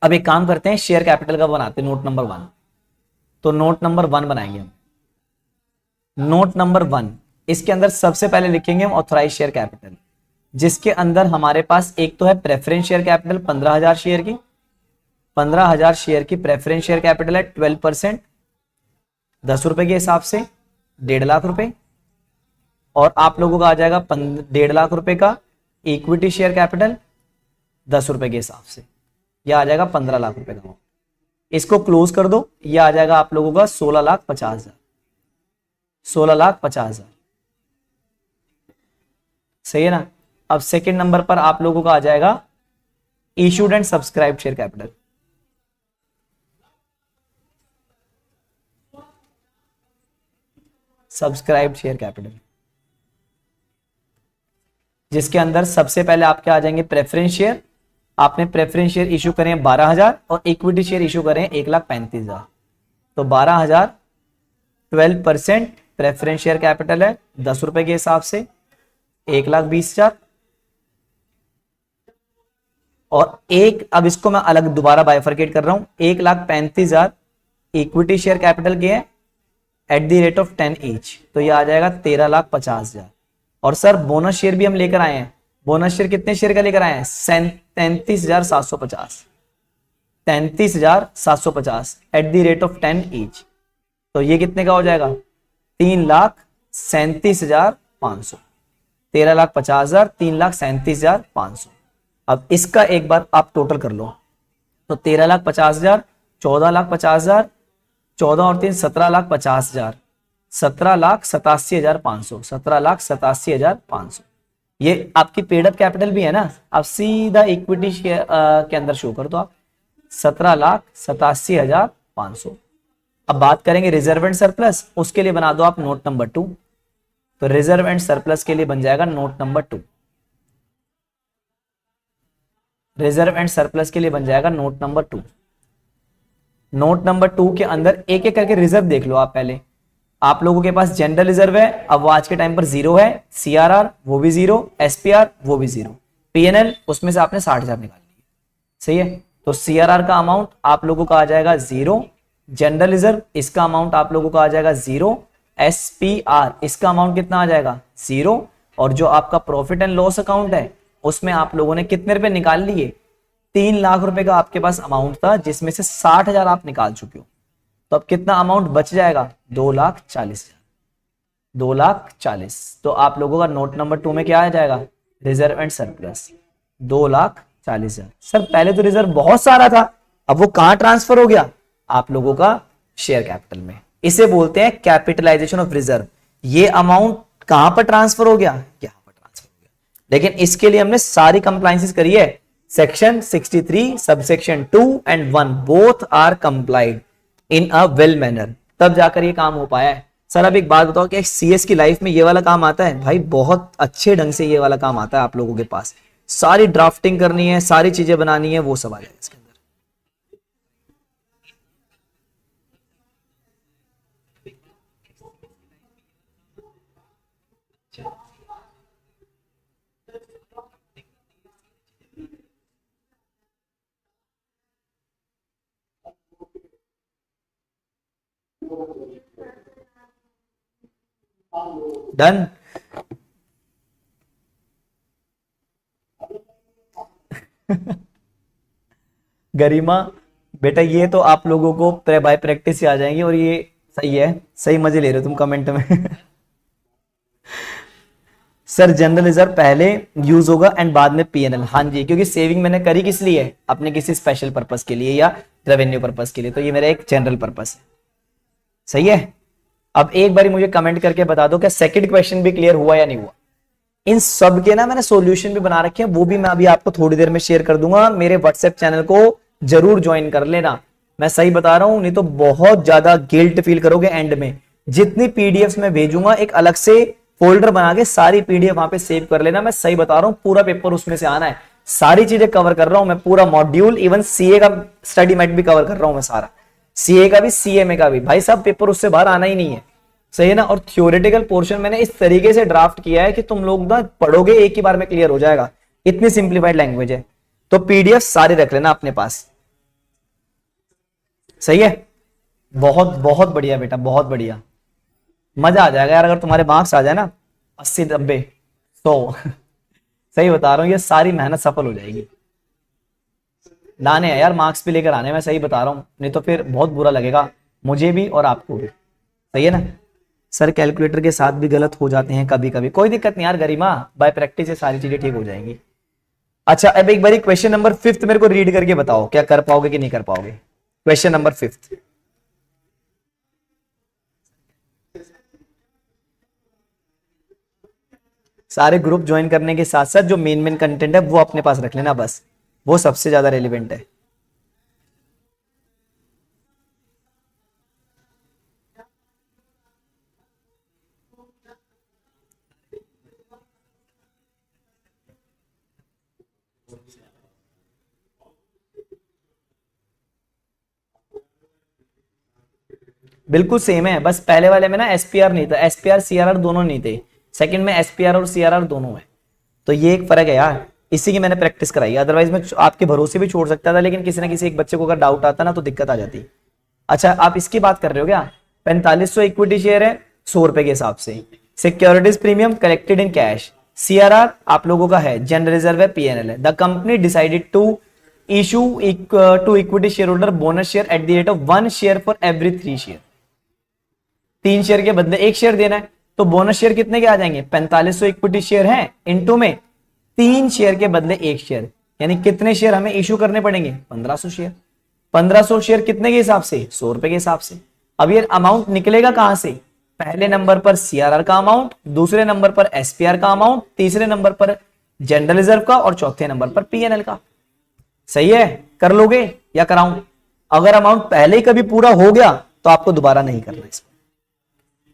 अब एक काम करते हैं, शेयर कैपिटल का बनाते हैं नोट नंबर 1। तो नोट नंबर 1 बनाएंगे हम। नोट नंबर 1, इसके अंदर सबसे पहले लिखेंगे हम ऑथराइज शेयर कैपिटल, जिसके अंदर हमारे पास एक तो है प्रेफरेंस शेयर कैपिटल 15,000 शेयर की। 15,000 शेयर की प्रेफरेंस शेयर कैपिटल है 12%, 10 रुपए के हिसाब से 1.5 लाख रुपए। और आप लोगों का आ जाएगा 1.5 लाख रुपए का इक्विटी शेयर कैपिटल 10 रुपए के हिसाब से, यह आ जाएगा 15 लाख रुपए का। इसको क्लोज कर दो, यह आ जाएगा आप लोगों का 16,50,000। 16,50,000, सही है ना। अब सेकंड नंबर पर आप लोगों का आ जाएगा issued and subscribe share capital. Subscribe share capital, जिसके अंदर सबसे पहले आपके आ जाएंगे प्रेफरेंस शेयर। आपने प्रेफरेंस शेयर इशू करें 12,000 और इक्विटी शेयर इशू करें 1,35,000। तो 12,000 12% प्रेफरेंस शेयर कैपिटल है 10 रुपए के हिसाब से 1,20,000। और एक, अब इसको मैं अलग दोबारा बाइफरकेट कर रहा हूं, 1,35,000 इक्विटी शेयर कैपिटल के हैं eight the rate of 10 each, तो ये आ जाएगा 13,50,000। और सर बोनस शेयर भी हम लेकर आए हैं। बोनस शेयर कितने शेयर का लेकर आए हैं? 33,750, 33,750 eight the rate of 10 each. तो ये कितने का हो जाएगा? 3,37,500। 13,50,000, 3,37,500। अब इसका एक बार आप टोटल कर लो, तो 13,50,000, 14,50,000, 14 और 3 17,50,000, 17,87,500, 17,87,500। ये आपकी पेड अप कैपिटल भी है ना, आप सीधा इक्विटी के अंदर शो कर दो आप 17,87,500। अब बात करेंगे रिजर्व एंड सरप्लस, उसके लिए बना दो आप नोट नंबर 2। तो रिजर्व एंड सरप्लस के लिए बन जाएगा note number 2। Reserve and surplus के लिए बन जाएगा नोट नंबर 2। नोट नंबर 2 के अंदर एक एक करके रिजर्व देख लो आप पहले। आप लोगों के पास जनरल रिजर्व है, अब वो आज के टाइम पर 0 है, सीआरआर वो भी 0, एसपीआर वो भी 0, पीएनएल उसमें से आपने 60,000 निकाल लिए, सही है। तो सीआरआर का अमाउंट आप लोगों का आ जाएगा 0, जनरल रिजर्व इसका अमाउंट आप लोगों का आ जाएगा 0, एसपीआर इसका अमाउंट कितना आ जाएगा 0, और जो आपका प्रॉफिट एंड लॉस अकाउंट है उसमें आप लोगों ने कितने रुपए निकाल लिए, 3 लाख रुपए का आपके पास अमाउंट था, जिसमें से 60,000 आप निकाल चुके हो। तो अब कितना अमाउंट बच जाएगा 2,40,000, 2,40,000। तो आप लोगों का नोट नंबर 2 में क्या आ जाएगा, रिजर्व एंड सरप्लस 2,40,000। सर पहले तो रिजर्व बहुत सारा था, अब वो कहां ट्रांसफर हो गया, आप लोगों का शेयर कैपिटल में। इसे बोलते हैं कैपिटलाइजेशन ऑफ रिजर्व। ये अमाउंट कहां पर ट्रांसफर हो गया, यहां पर ट्रांसफर हो गया। लेकिन इसके लिए हमने सारी कंप्लायंसेस करी है, section 63 subsection 2 and 1 both are complied in a well manner, तब जाकर ये काम हो पाया है। सर अब एक बात बताओ, कि सीएस की लाइफ में ये वाला काम आता है? भाई बहुत अच्छे ढंग से ये वाला काम आता है आप लोगों के पास। सारी ड्राफ्टिंग करनी है, सारी चीजें बनानी है, वो सब आ जाएगा इसके अंदर। डन। गरिमा बेटा ये तो आप लोगों को बाय प्रैक्टिस ही आ जाएंगी, और ये सही है, सही मजे ले रहे हो तुम कमेंट में। सर जनरल रिजर्व पहले यूज होगा एंड बाद में पीएनएल, हाँ जी, क्योंकि सेविंग मैंने करी किस लिए, अपने किसी स्पेशल पर्पस के लिए या रेवेन्यू पर्पस के लिए, तो ये मेरा एक जनरल पर्पस है, सही है। अब एक बारी मुझे कमेंट करके बता दो क्या सेकंड क्वेश्चन भी क्लियर हुआ या नहीं हुआ। इन सब के ना मैंने सॉल्यूशन भी बना रखे हैं, वो भी मैं अभी आपको थोड़ी देर में शेयर कर दूंगा। मेरे व्हाट्सएप चैनल को जरूर ज्वाइन कर लेना, मैं सही बता रहा हूं, नहीं तो बहुत ज्यादा गिल्ट फील करोगे एंड में। जितनी पीडीएफ में भेजूंगा एक अलग से फोल्डर बना के सारी पीडीएफ वहां पे सेव कर लेना, मैं सही बता रहा हूं, पूरा पेपर उसमें से आना है। सारी चीजें कवर कर रहा हूं मैं, पूरा मॉड्यूल, इवन सीए का स्टडी मैट भी कवर कर रहा हूं मैं सारा, सीए का भी सीएमए का भी। भाई साहब पेपर उससे बाहर आना ही नहीं है, सही है ना। और थ्योरेटिकल पोर्शन मैंने इस तरीके से ड्राफ्ट किया है कि तुम लोग ना पढ़ोगे एक ही बार में क्लियर हो जाएगा, इतनी सिंप्लीफाइड लैंग्वेज है। तो पीडीएफ सारे रख लेना अपने पास, सही है। बहुत बहुत बढ़िया बेटा, बहुत बढ़िया, मजा आ जाएगा यार अगर तुम्हारे मार्क्स आ जाए ना 80 90 100। सही बता रहा हूं, ये सारी मेहनत सफल हो जाएगी। लाने हैं यार मार्क्स भी लेकर आने, मैं सही बता रहा हूं, नहीं तो फिर बहुत बुरा लगेगा मुझे भी और आपको भी, सही है ना। सर कैलकुलेटर के साथ भी गलत हो जाते हैं कभी कभी, कोई दिक्कत नहीं यार गरिमा, बाय प्रैक्टिस से सारी चीजें ठीक हो जाएंगी। अच्छा अब एक बारी क्वेश्चन नंबर 5 मेरे को रीड करके बताओ, क्या कर पाओगे कि नहीं कर पाओगे। क्वेश्चन नंबर 5, सारे ग्रुप ज्वाइन करने के साथ साथ जो मेन कंटेंट है वो अपने पास रख लेना, बस वो सबसे ज्यादा रेलिवेंट है। बिल्कुल सेम है, बस पहले वाले में ना एसपीआर नहीं था, एसपीआर सीआरआर दोनों नहीं थे, सेकंड में एसपीआर और सीआरआर दोनों है, तो ये एक फर्क है यार, इसी की मैंने प्रैक्टिस कराई, अदरवाइज मैं आपके भरोसे भी छोड़ सकता था, लेकिन किसी ना किसी एक बच्चे को अगर डाउट आता ना तो दिक्कत आ जाती। अच्छा आप इसकी बात कर रहे हो क्या, 4500 इक्विटी शेयर है 100 रुपए के हिसाब से, securities premium collected in cash, CRR आप लोगों का है, जनरल रिजर्व है, पीएनएल है। The company decided to issue to equity share holder bonus share at the rate of 1 share for every 3 share, 3 share के बदले 1 शेयर देना है, तो बोनस शेयर कितने के आ जाएंगे, 4500 इक्विटी शेयर है इनटू में 3 शेयर के बदले 1 शेयर, यानी कितने शेयर हमें इशू करने पड़ेंगे, 1500 शेयर। 1500 शेयर कितने के हिसाब से, 100 रुपए के हिसाब से। अब ये अमाउंट निकलेगा कहां से? पहले नंबर पर सीआरआर का अमाउंट, दूसरे नंबर पर एसपीआर का अमाउंट, तीसरे नंबर पर जनरल रिजर्व का और चौथे नंबर पर पीएनएल का। सही है? कर लोगे या कराऊं? अगर अमाउंट पहले ही कभी पूरा हो गया तो आपको दोबारा नहीं करना इसको।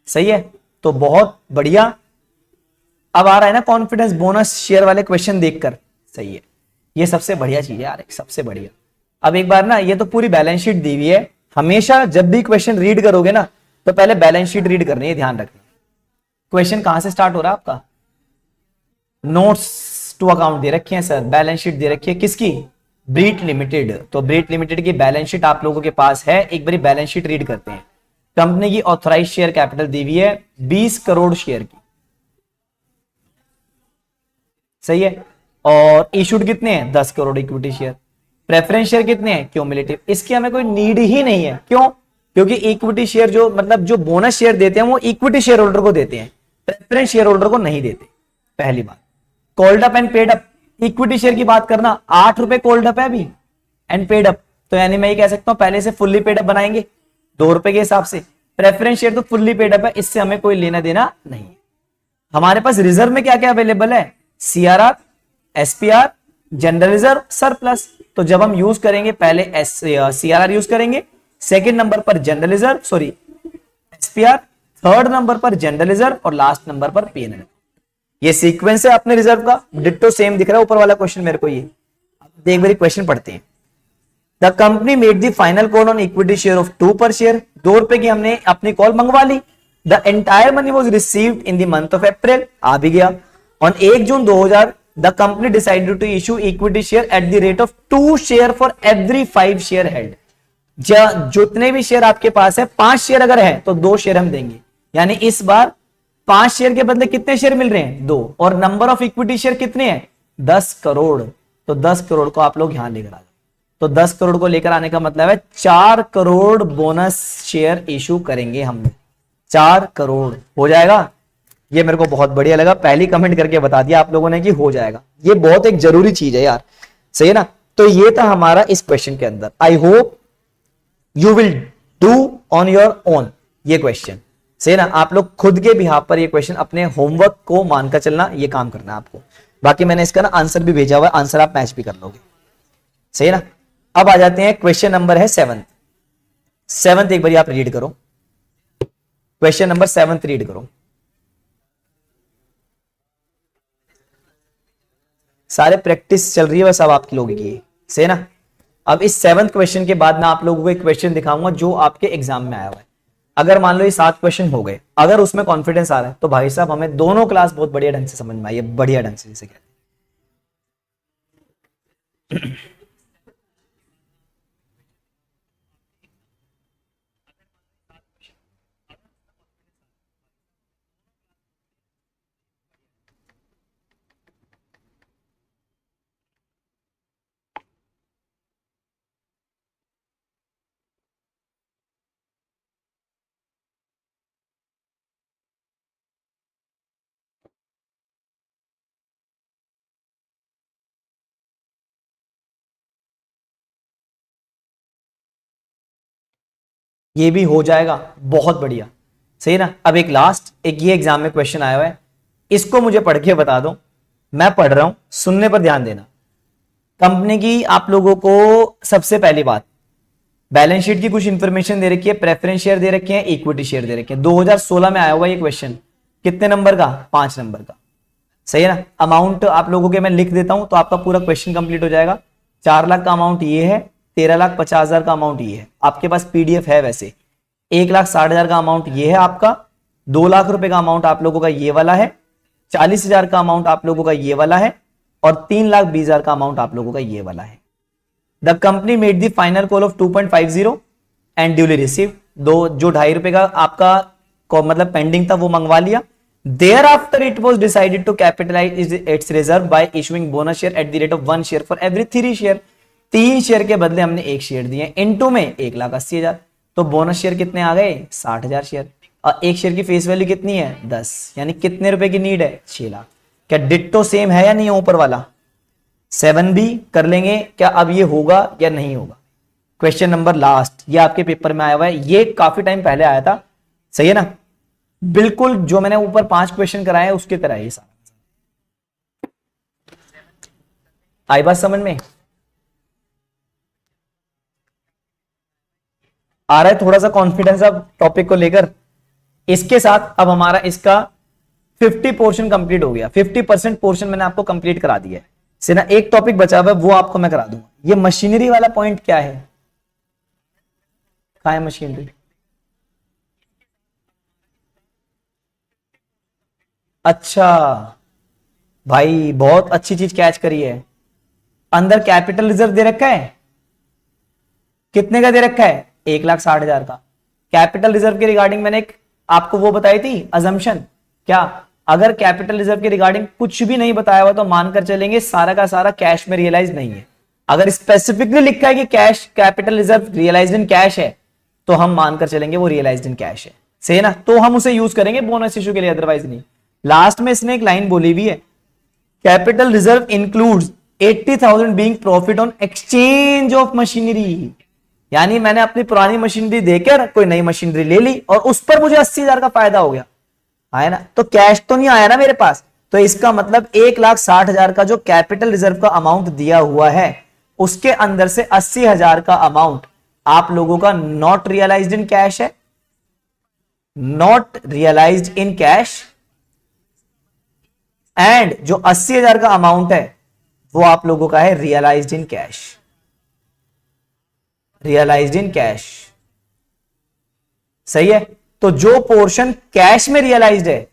सही है? तो बहुत बढ़िया। अब आ रहा है ना कॉन्फिडेंस बोनस शेयर वाले क्वेश्चन देखकर। सही है, ये सबसे बढ़िया चीज है यार, सबसे बढ़िया। अब एक बार ना, ये तो पूरी बैलेंस शीट दी हुई है। हमेशा जब भी क्वेश्चन रीड करोगे ना तो पहले बैलेंस शीट रीड करनी है, ध्यान रखना। क्वेश्चन कहां से स्टार्ट हो रहा है आपका? नोट्स टू अकाउंट दे रखे हैं सर, बैलेंस शीट दे रखी है किसकी? ब्रीट लिमिटेड। तो ब्रीट लिमिटेड की बैलेंस शीट आप लोगों के पास है, एक बारी बैलेंस शीट रीड करते हैं। कंपनी की ऑथराइज शेयर कैपिटल दी हुई है 20 करोड़ शेयर की। सही है? और इशूड कितने हैं? 10 crore equity share. Preference share कितने हैं? क्यूमुलेटिव। इसकी हमें कोई नीड ही नहीं है। क्यों? क्योंकि इक्विटी शेयर जो मतलब जो बोनस शेयर देते हैं वो इक्विटी शेयर होल्डर को देते हैं, प्रेफरेंस शेयर होल्डर को नहीं देते। पहली बात। Called up and paid up, equity share की बात करना, 8 रुपए कॉल्ड अप है अभी एंड पेड अप, तो यानी मैं ये कह सकता हूं पहले से फुल्ली पेड अप बनाएंगे 2 रुपए के हिसाब से। प्रेफरेंस शेयर तो फुल्ली पेड अप है, इससे हमें कोई लेना देना नहीं। हमारे पास रिजर्व में क्या क्या अवेलेबल है? CRR, SPR, general reserve, surplus. तो जब हम यूज करेंगे पहले सीआरआर यूज करेंगे, सेकंड नंबर पर general reserve, sorry SPR, third number पर जनरल रिजर्व और लास्ट नंबर पर पीएनएल। ये सीक्वेंस है अपने रिजर्व का, डिट्टो सेम दिख रहा है ऊपर वाला क्वेश्चन मेरे को। ये एक बार क्वेश्चन पढ़ते हैं। The company made the final call on equity share of 2 पर शेयर। 2 रुपए की हमने अपनी कॉल मंगवा ली। The entire money was received in the month of April, आ भी गया। On 1 June 2000 the company decided to issue equity share at the rate of 2 share for every 5 share held. जितने भी शेयर आपके पास है, 5 शेयर अगर है तो 2 शेयर हम देंगे। यानी इस बार 5 शेयर के बदले कितने शेयर मिल रहे हैं? 2। और नंबर ऑफ इक्विटी शेयर कितने हैं? 10 करोड़। तो 10 करोड़ को आप लोग यहां लेकर आ जाओ। तो 10 करोड़ को लेकर आने का मतलब है 4 करोड़ बोनस शेयर इशू करेंगे हम। 4 करोड़ हो जाएगा। ये मेरे को बहुत बढ़िया लगा, पहली कमेंट करके बता दिया आप लोगों ने कि हो जाएगा। ये बहुत एक जरूरी चीज है यार। सही है ना? तो ये था हमारा इस क्वेश्चन के अंदर। I hope you will do on your own ये क्वेश्चन। सही ना? आप लोग खुद के बिहाफ पर ये क्वेश्चन अपने होमवर्क को मानकर चलना, ये काम करना है आपको। बाकी मैंने इसका ना आंसर भी भेजा हुआ है, आंसर आप मैच भी कर लोगे। सही है ना? अब आ जाते हैं, क्वेश्चन नंबर है 7th एक बार आप रीड करो। क्वेश्चन नंबर 7 रीड करो। सारे प्रैक्टिस चल रही है बस अब आप लोगों की। सही है ना? अब इस 7th क्वेश्चन के बाद मैं आप लोगों को एक क्वेश्चन दिखाऊंगा जो आपके एग्जाम में आया हुआ है। अगर मान लो ये 7 क्वेश्चन हो गए, अगर उसमें कॉन्फिडेंस आ रहा है तो भाई साहब हमें दोनों क्लास बहुत बढ़िया ढंग से समझ में आई है, बढ़िया ढंग से, जिसे कहते हैं। ये भी हो जाएगा, बहुत बढ़िया। सही ना? अब एक लास्ट, एक ये एग्जाम में क्वेश्चन आया हुआ है, इसको मुझे पढ़ के बता दो। मैं पढ़ रहा हूं, सुनने पर ध्यान देना। कंपनी की आप लोगों को सबसे पहली बात, बैलेंस शीट की कुछ इंफॉर्मेशन दे रखी है, प्रेफरेंस शेयर दे रखे हैं, इक्विटी शेयर दे रखे हैं। 2016 में आया हुआ ये क्वेश्चन। कितने नंबर का? 5 नंबर का। सही है ना? अमाउंट आप लोगों के मैं लिख देता हूं तो आपका पूरा क्वेश्चन कंप्लीट हो जाएगा। 4 लाख का अमाउंट ये है, 13,50,000 का अमाउंट ये है। आपके पास पीडीएफ है वैसे। 1,60,000 का अमाउंट ये है आपका। 2 लाख रुपए का अमाउंट आप लोगों का ये वाला है। 40,000 का अमाउंट आप लोगों का ये वाला है और 3,20,000 का अमाउंट आप लोगों का ये वाला है। The company made the final call of 2.50 and duly receive. जो 2.5 रुपए का आपका मतलब पेंडिंग था वो मंगवा लिया। Thereafter it was decided to capitalize its reserve by issuing bonus share at the rate of 1 share for every 3 share. 3 share के बदले हमने 1 शेयर दिए, इनटू में 1,80,000। तो बोनस शेयर कितने आ गए? 60,000 शेयर। और 1 शेयर की फेस वैल्यू कितनी है? 10। यानी कितने रुपए की नीड है? 6 लाख। क्या डिट्टो सेम है या नहीं? ऊपर वाला 7 भी कर लेंगे क्या? अब ये होगा या नहीं होगा? क्वेश्चन नंबर लास्ट, ये आपके पेपर में आया हुआ है, ये काफी टाइम पहले आया था, सही है ना, बिल्कुल जो मैंने ऊपर 5 क्वेश्चन कराए हैं उसके तरह ही सारा। आई बात समझ में? आ रहा है थोड़ा सा कॉन्फिडेंस अब टॉपिक को लेकर? इसके साथ अब हमारा इसका 50 पोर्शन कंप्लीट हो गया, 50% पोर्शन मैंने आपको कंप्लीट करा दिया है। से ना एक टॉपिक बचा हुआ है, वो आपको मैं करा दूंगा। ये मशीनरी वाला पॉइंट क्या है? कहां है मशीनरी? अच्छा भाई, बहुत अच्छी चीज कैच करी है। अंदर कैपिटल रिजर्व दे रखा है, कितने का दे रखा है? 1,60,000 का। कैपिटल रिजर्व के रिगार्डिंग मैंने एक आपको वो बताई थी अजम्पशन, क्या अगर कैपिटल रिजर्व के रिगार्डिंग कुछ भी नहीं बताया हुआ तो मानकर चलेंगे सारा का सारा कैश में रियलाइज नहीं है। अगर स्पेसिफिकली लिखा है कि cash capital reserve realised in cash है तो हम मानकर चलेंगे वो रियलाइज्ड इन कैश है, सही है ना, तो हम उसे यूज करेंगे बोनस इशू के लिए, अदरवाइज नहीं। लास्ट में इसने एक लाइन बोली हुई है, capital reserve includes 80,000 being profit on exchange of machinery. यानी मैंने अपनी पुरानी मशीनरी देकर कोई नई मशीनरी ले ली और उस पर मुझे 80,000 का फायदा हो गया, आया ना, तो कैश तो नहीं आया ना मेरे पास। तो इसका मतलब 1,60,000 का जो कैपिटल रिजर्व का अमाउंट दिया हुआ है उसके अंदर से 80,000 का अमाउंट आप लोगों का नॉट रियलाइज्ड इन कैश है, not realised in cash, and जो 80,000 का अमाउंट है वो आप लोगों का है realised in cash, realised in cash, सही है। तो जो पोर्शन कैश में रियलाइज्ड है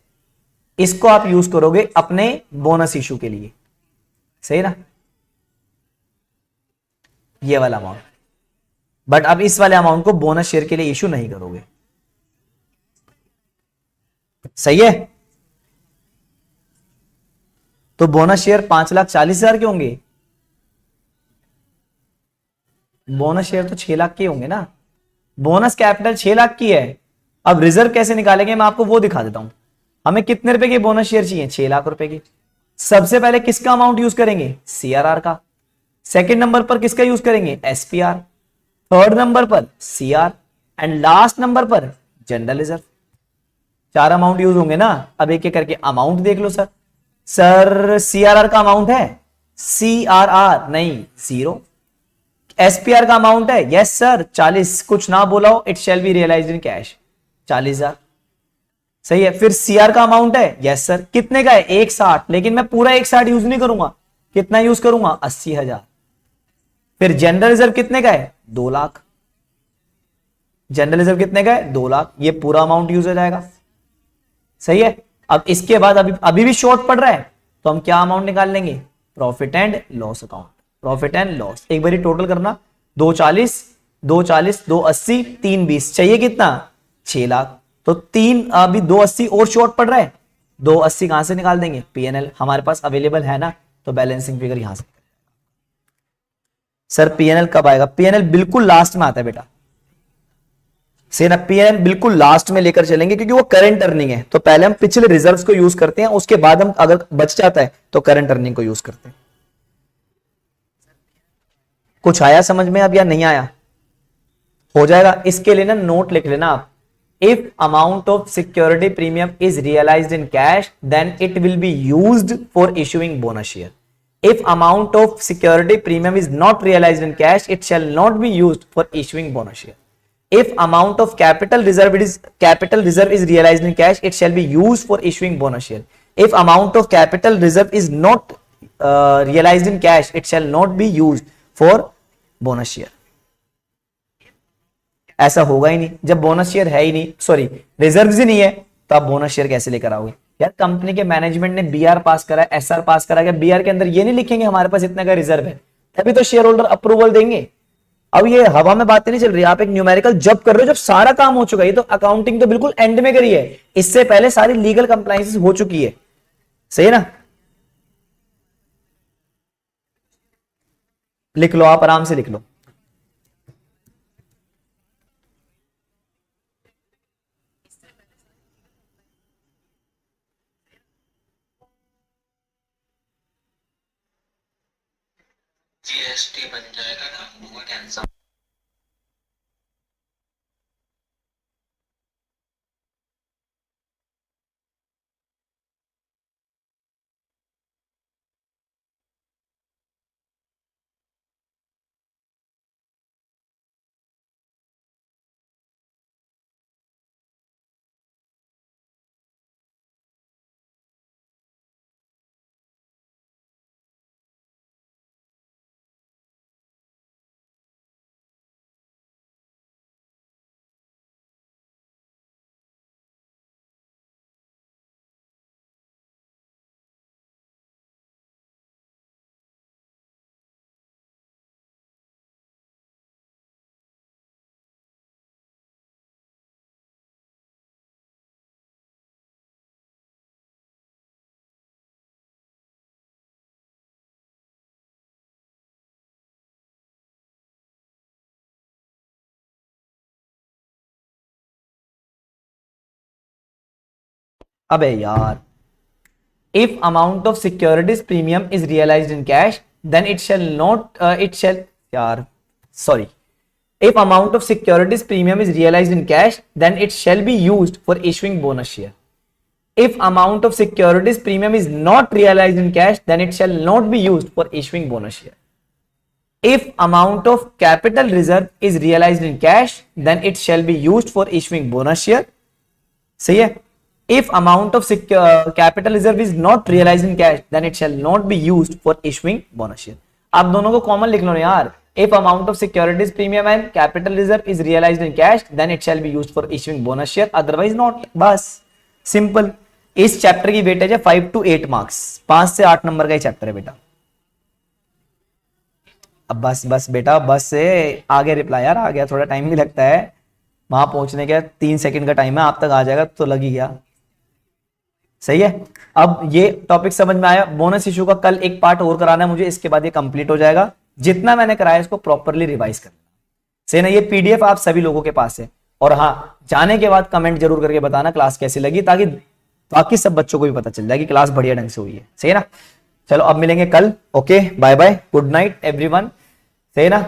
इसको आप यूज करोगे अपने बोनस इशू के लिए, सही ना, ये वाला अमाउंट। बट अब इस वाले अमाउंट को बोनस शेयर के लिए इशू नहीं करोगे, सही है। तो बोनस शेयर 5,40,000 के होंगे, बोनस शेयर तो 6 लाख के होंगे ना, बोनस कैपिटल 6 लाख की है। अब रिजर्व कैसे निकालेंगे मैं आपको वो दिखा देता हूं। हमें कितने रुपए की बोनस शेयर चाहिए? 6 लाख रुपए की। सबसे पहले किसका अमाउंट यूज करेंगे? सीआरआर का। सेकंड नंबर पर किसका यूज करेंगे? एसपीआर। थर्ड नंबर पर सीआर, एंड लास्ट नंबर पर जनरल रिजर्व। 4 अमाउंट यूज होंगे ना। अब एक एक करके अमाउंट देख लो सर। सर सीआरआर का अमाउंट है, सीआरआर नहीं 0। एसपीआर का अमाउंट है, यस सर 40, कुछ ना बोला हो, it shall be realised in cash, 40,000, सही है। फिर सीआर का अमाउंट है, यस सर, कितने का है? 160, लेकिन मैं पूरा 160 यूज नहीं करूंगा, कितना यूज करूंगा? 80,000। फिर जनरल रिजर्व कितने का है? 2 लाख। जनरल रिजर्व कितने का है? 2 लाख। ये पूरा अमाउंट यूज हो जाएगा, सही है। अब इसके बाद अभी अभी भी शॉर्ट पड़ रहा है तो हम क्या अमाउंट निकाल लेंगे? Profit and loss account. Profit and loss एक बार टोटल करना, 240, 240, 280, 320, चाहिए कितना? 6 लाख। तो 3 अभी 280 और शॉर्ट पड़ रहा है, 280 कहां से निकाल देंगे? पीएनएल हमारे पास अवेलेबल है ना, तो बैलेंसिंग फिगर यहां से। सर पीएनएल कब आएगा? पीएनएल बिल्कुल लास्ट में आता है बेटा, से ना पीएनएल बिल्कुल लास्ट में लेकर चलेंगे क्योंकि वो करंट अर्निंग है। तो पहले हम पिछले रिजर्व्स को यूज करते हैं, उसके बाद हम अगर बच जाता है तो करंट अर्निंग को यूज करते हैं। कुछ आया समझ में अब या नहीं आया? हो जाएगा। इसके लिए ना नोट लिख लेना आप, if amount of security premium is realised in cash then it will be used for issuing bonus share. If amount of security premium is not realized in cash, it shall not be used for issuing bonus share. If amount of capital reserve is realized in cash, it shall be used for issuing bonus share. If amount of capital reserve is not realized in cash, it shall not be used for bonus share. ऐसा होगा ही नहीं जब bonus share है ही नहीं, sorry reserve ही नहीं है, तो आप बोनस शेयर कैसे लेकर आओगे? यार कंपनी के मैनेजमेंट ने बीआर पास करा है, एसआर पास करा है, बीआर के अंदर ये नहीं लिखेंगे हमारे पास इतने का रिजर्व है, तभी तो शेयर होल्डर अप्रूवल देंगे। अब ये हवा में बातें नहीं चल रही, आप एक न्यूमेरिकल जब कर रहे हो जब सारा काम हो चुका है। ये तो अकाउंटिंग तो बिल्कुल एंड में करी है, इससे पहले सारी लीगल कंप्लायंसेस हो चुकी है, सही है ना। लिख लो, आप आराम से लिख लो। जीएसटी बन जाएगा ना, टेंशन। अबे यार, if amount of securities premium is realised in cash then it shall not it shall यार sorry if amount of securities premium is realized in cash then it shall be used for issuing bonus share. If amount of securities premium is not realized in cash then it shall not be used for issuing bonus share. If amount of capital reserve is realized in cash then it shall be used for issuing bonus share. सही है. If amount of capital reserve is not realized in cash then it shall not be used for issuing bonus share. आप दोनों को common लिख लो ना यार. If amount of securities premium and capital reserve is realized in cash, then it shall be used for issuing bonus share. Otherwise not. बस simple. इस chapter की weightage है 5 to 8 मार्क्स. 5 से 8 नंबर का ही चैप्टर है बेटा. अब बस बेटा, बस से आगे रिप्लाई यार आ गया. थोड़ा टाइम भी लगता है वहां पहुंचने के. 3 सेकंड का टाइम है, आप तक आ जाएगा तो लग ही गया. सही है. अब ये टॉपिक समझ में आया. बोनस इशू का कल एक पार्ट और कराना है मुझे, इसके बाद ये कंप्लीट हो जाएगा. जितना मैंने कराया इसको प्रॉपरली रिवाइज करना. सही ना. ये पीडीएफ आप सभी लोगों के पास है. और हाँ, जाने के बाद कमेंट जरूर करके बताना क्लास कैसी लगी, ताकि बाकी सब बच्चों को भी पता चल जाए कि क्लास बढ़िया ढंग से हुई है. सही ना. चलो अब मिलेंगे कल. Okay, bye bye, good night everyone. सही ना.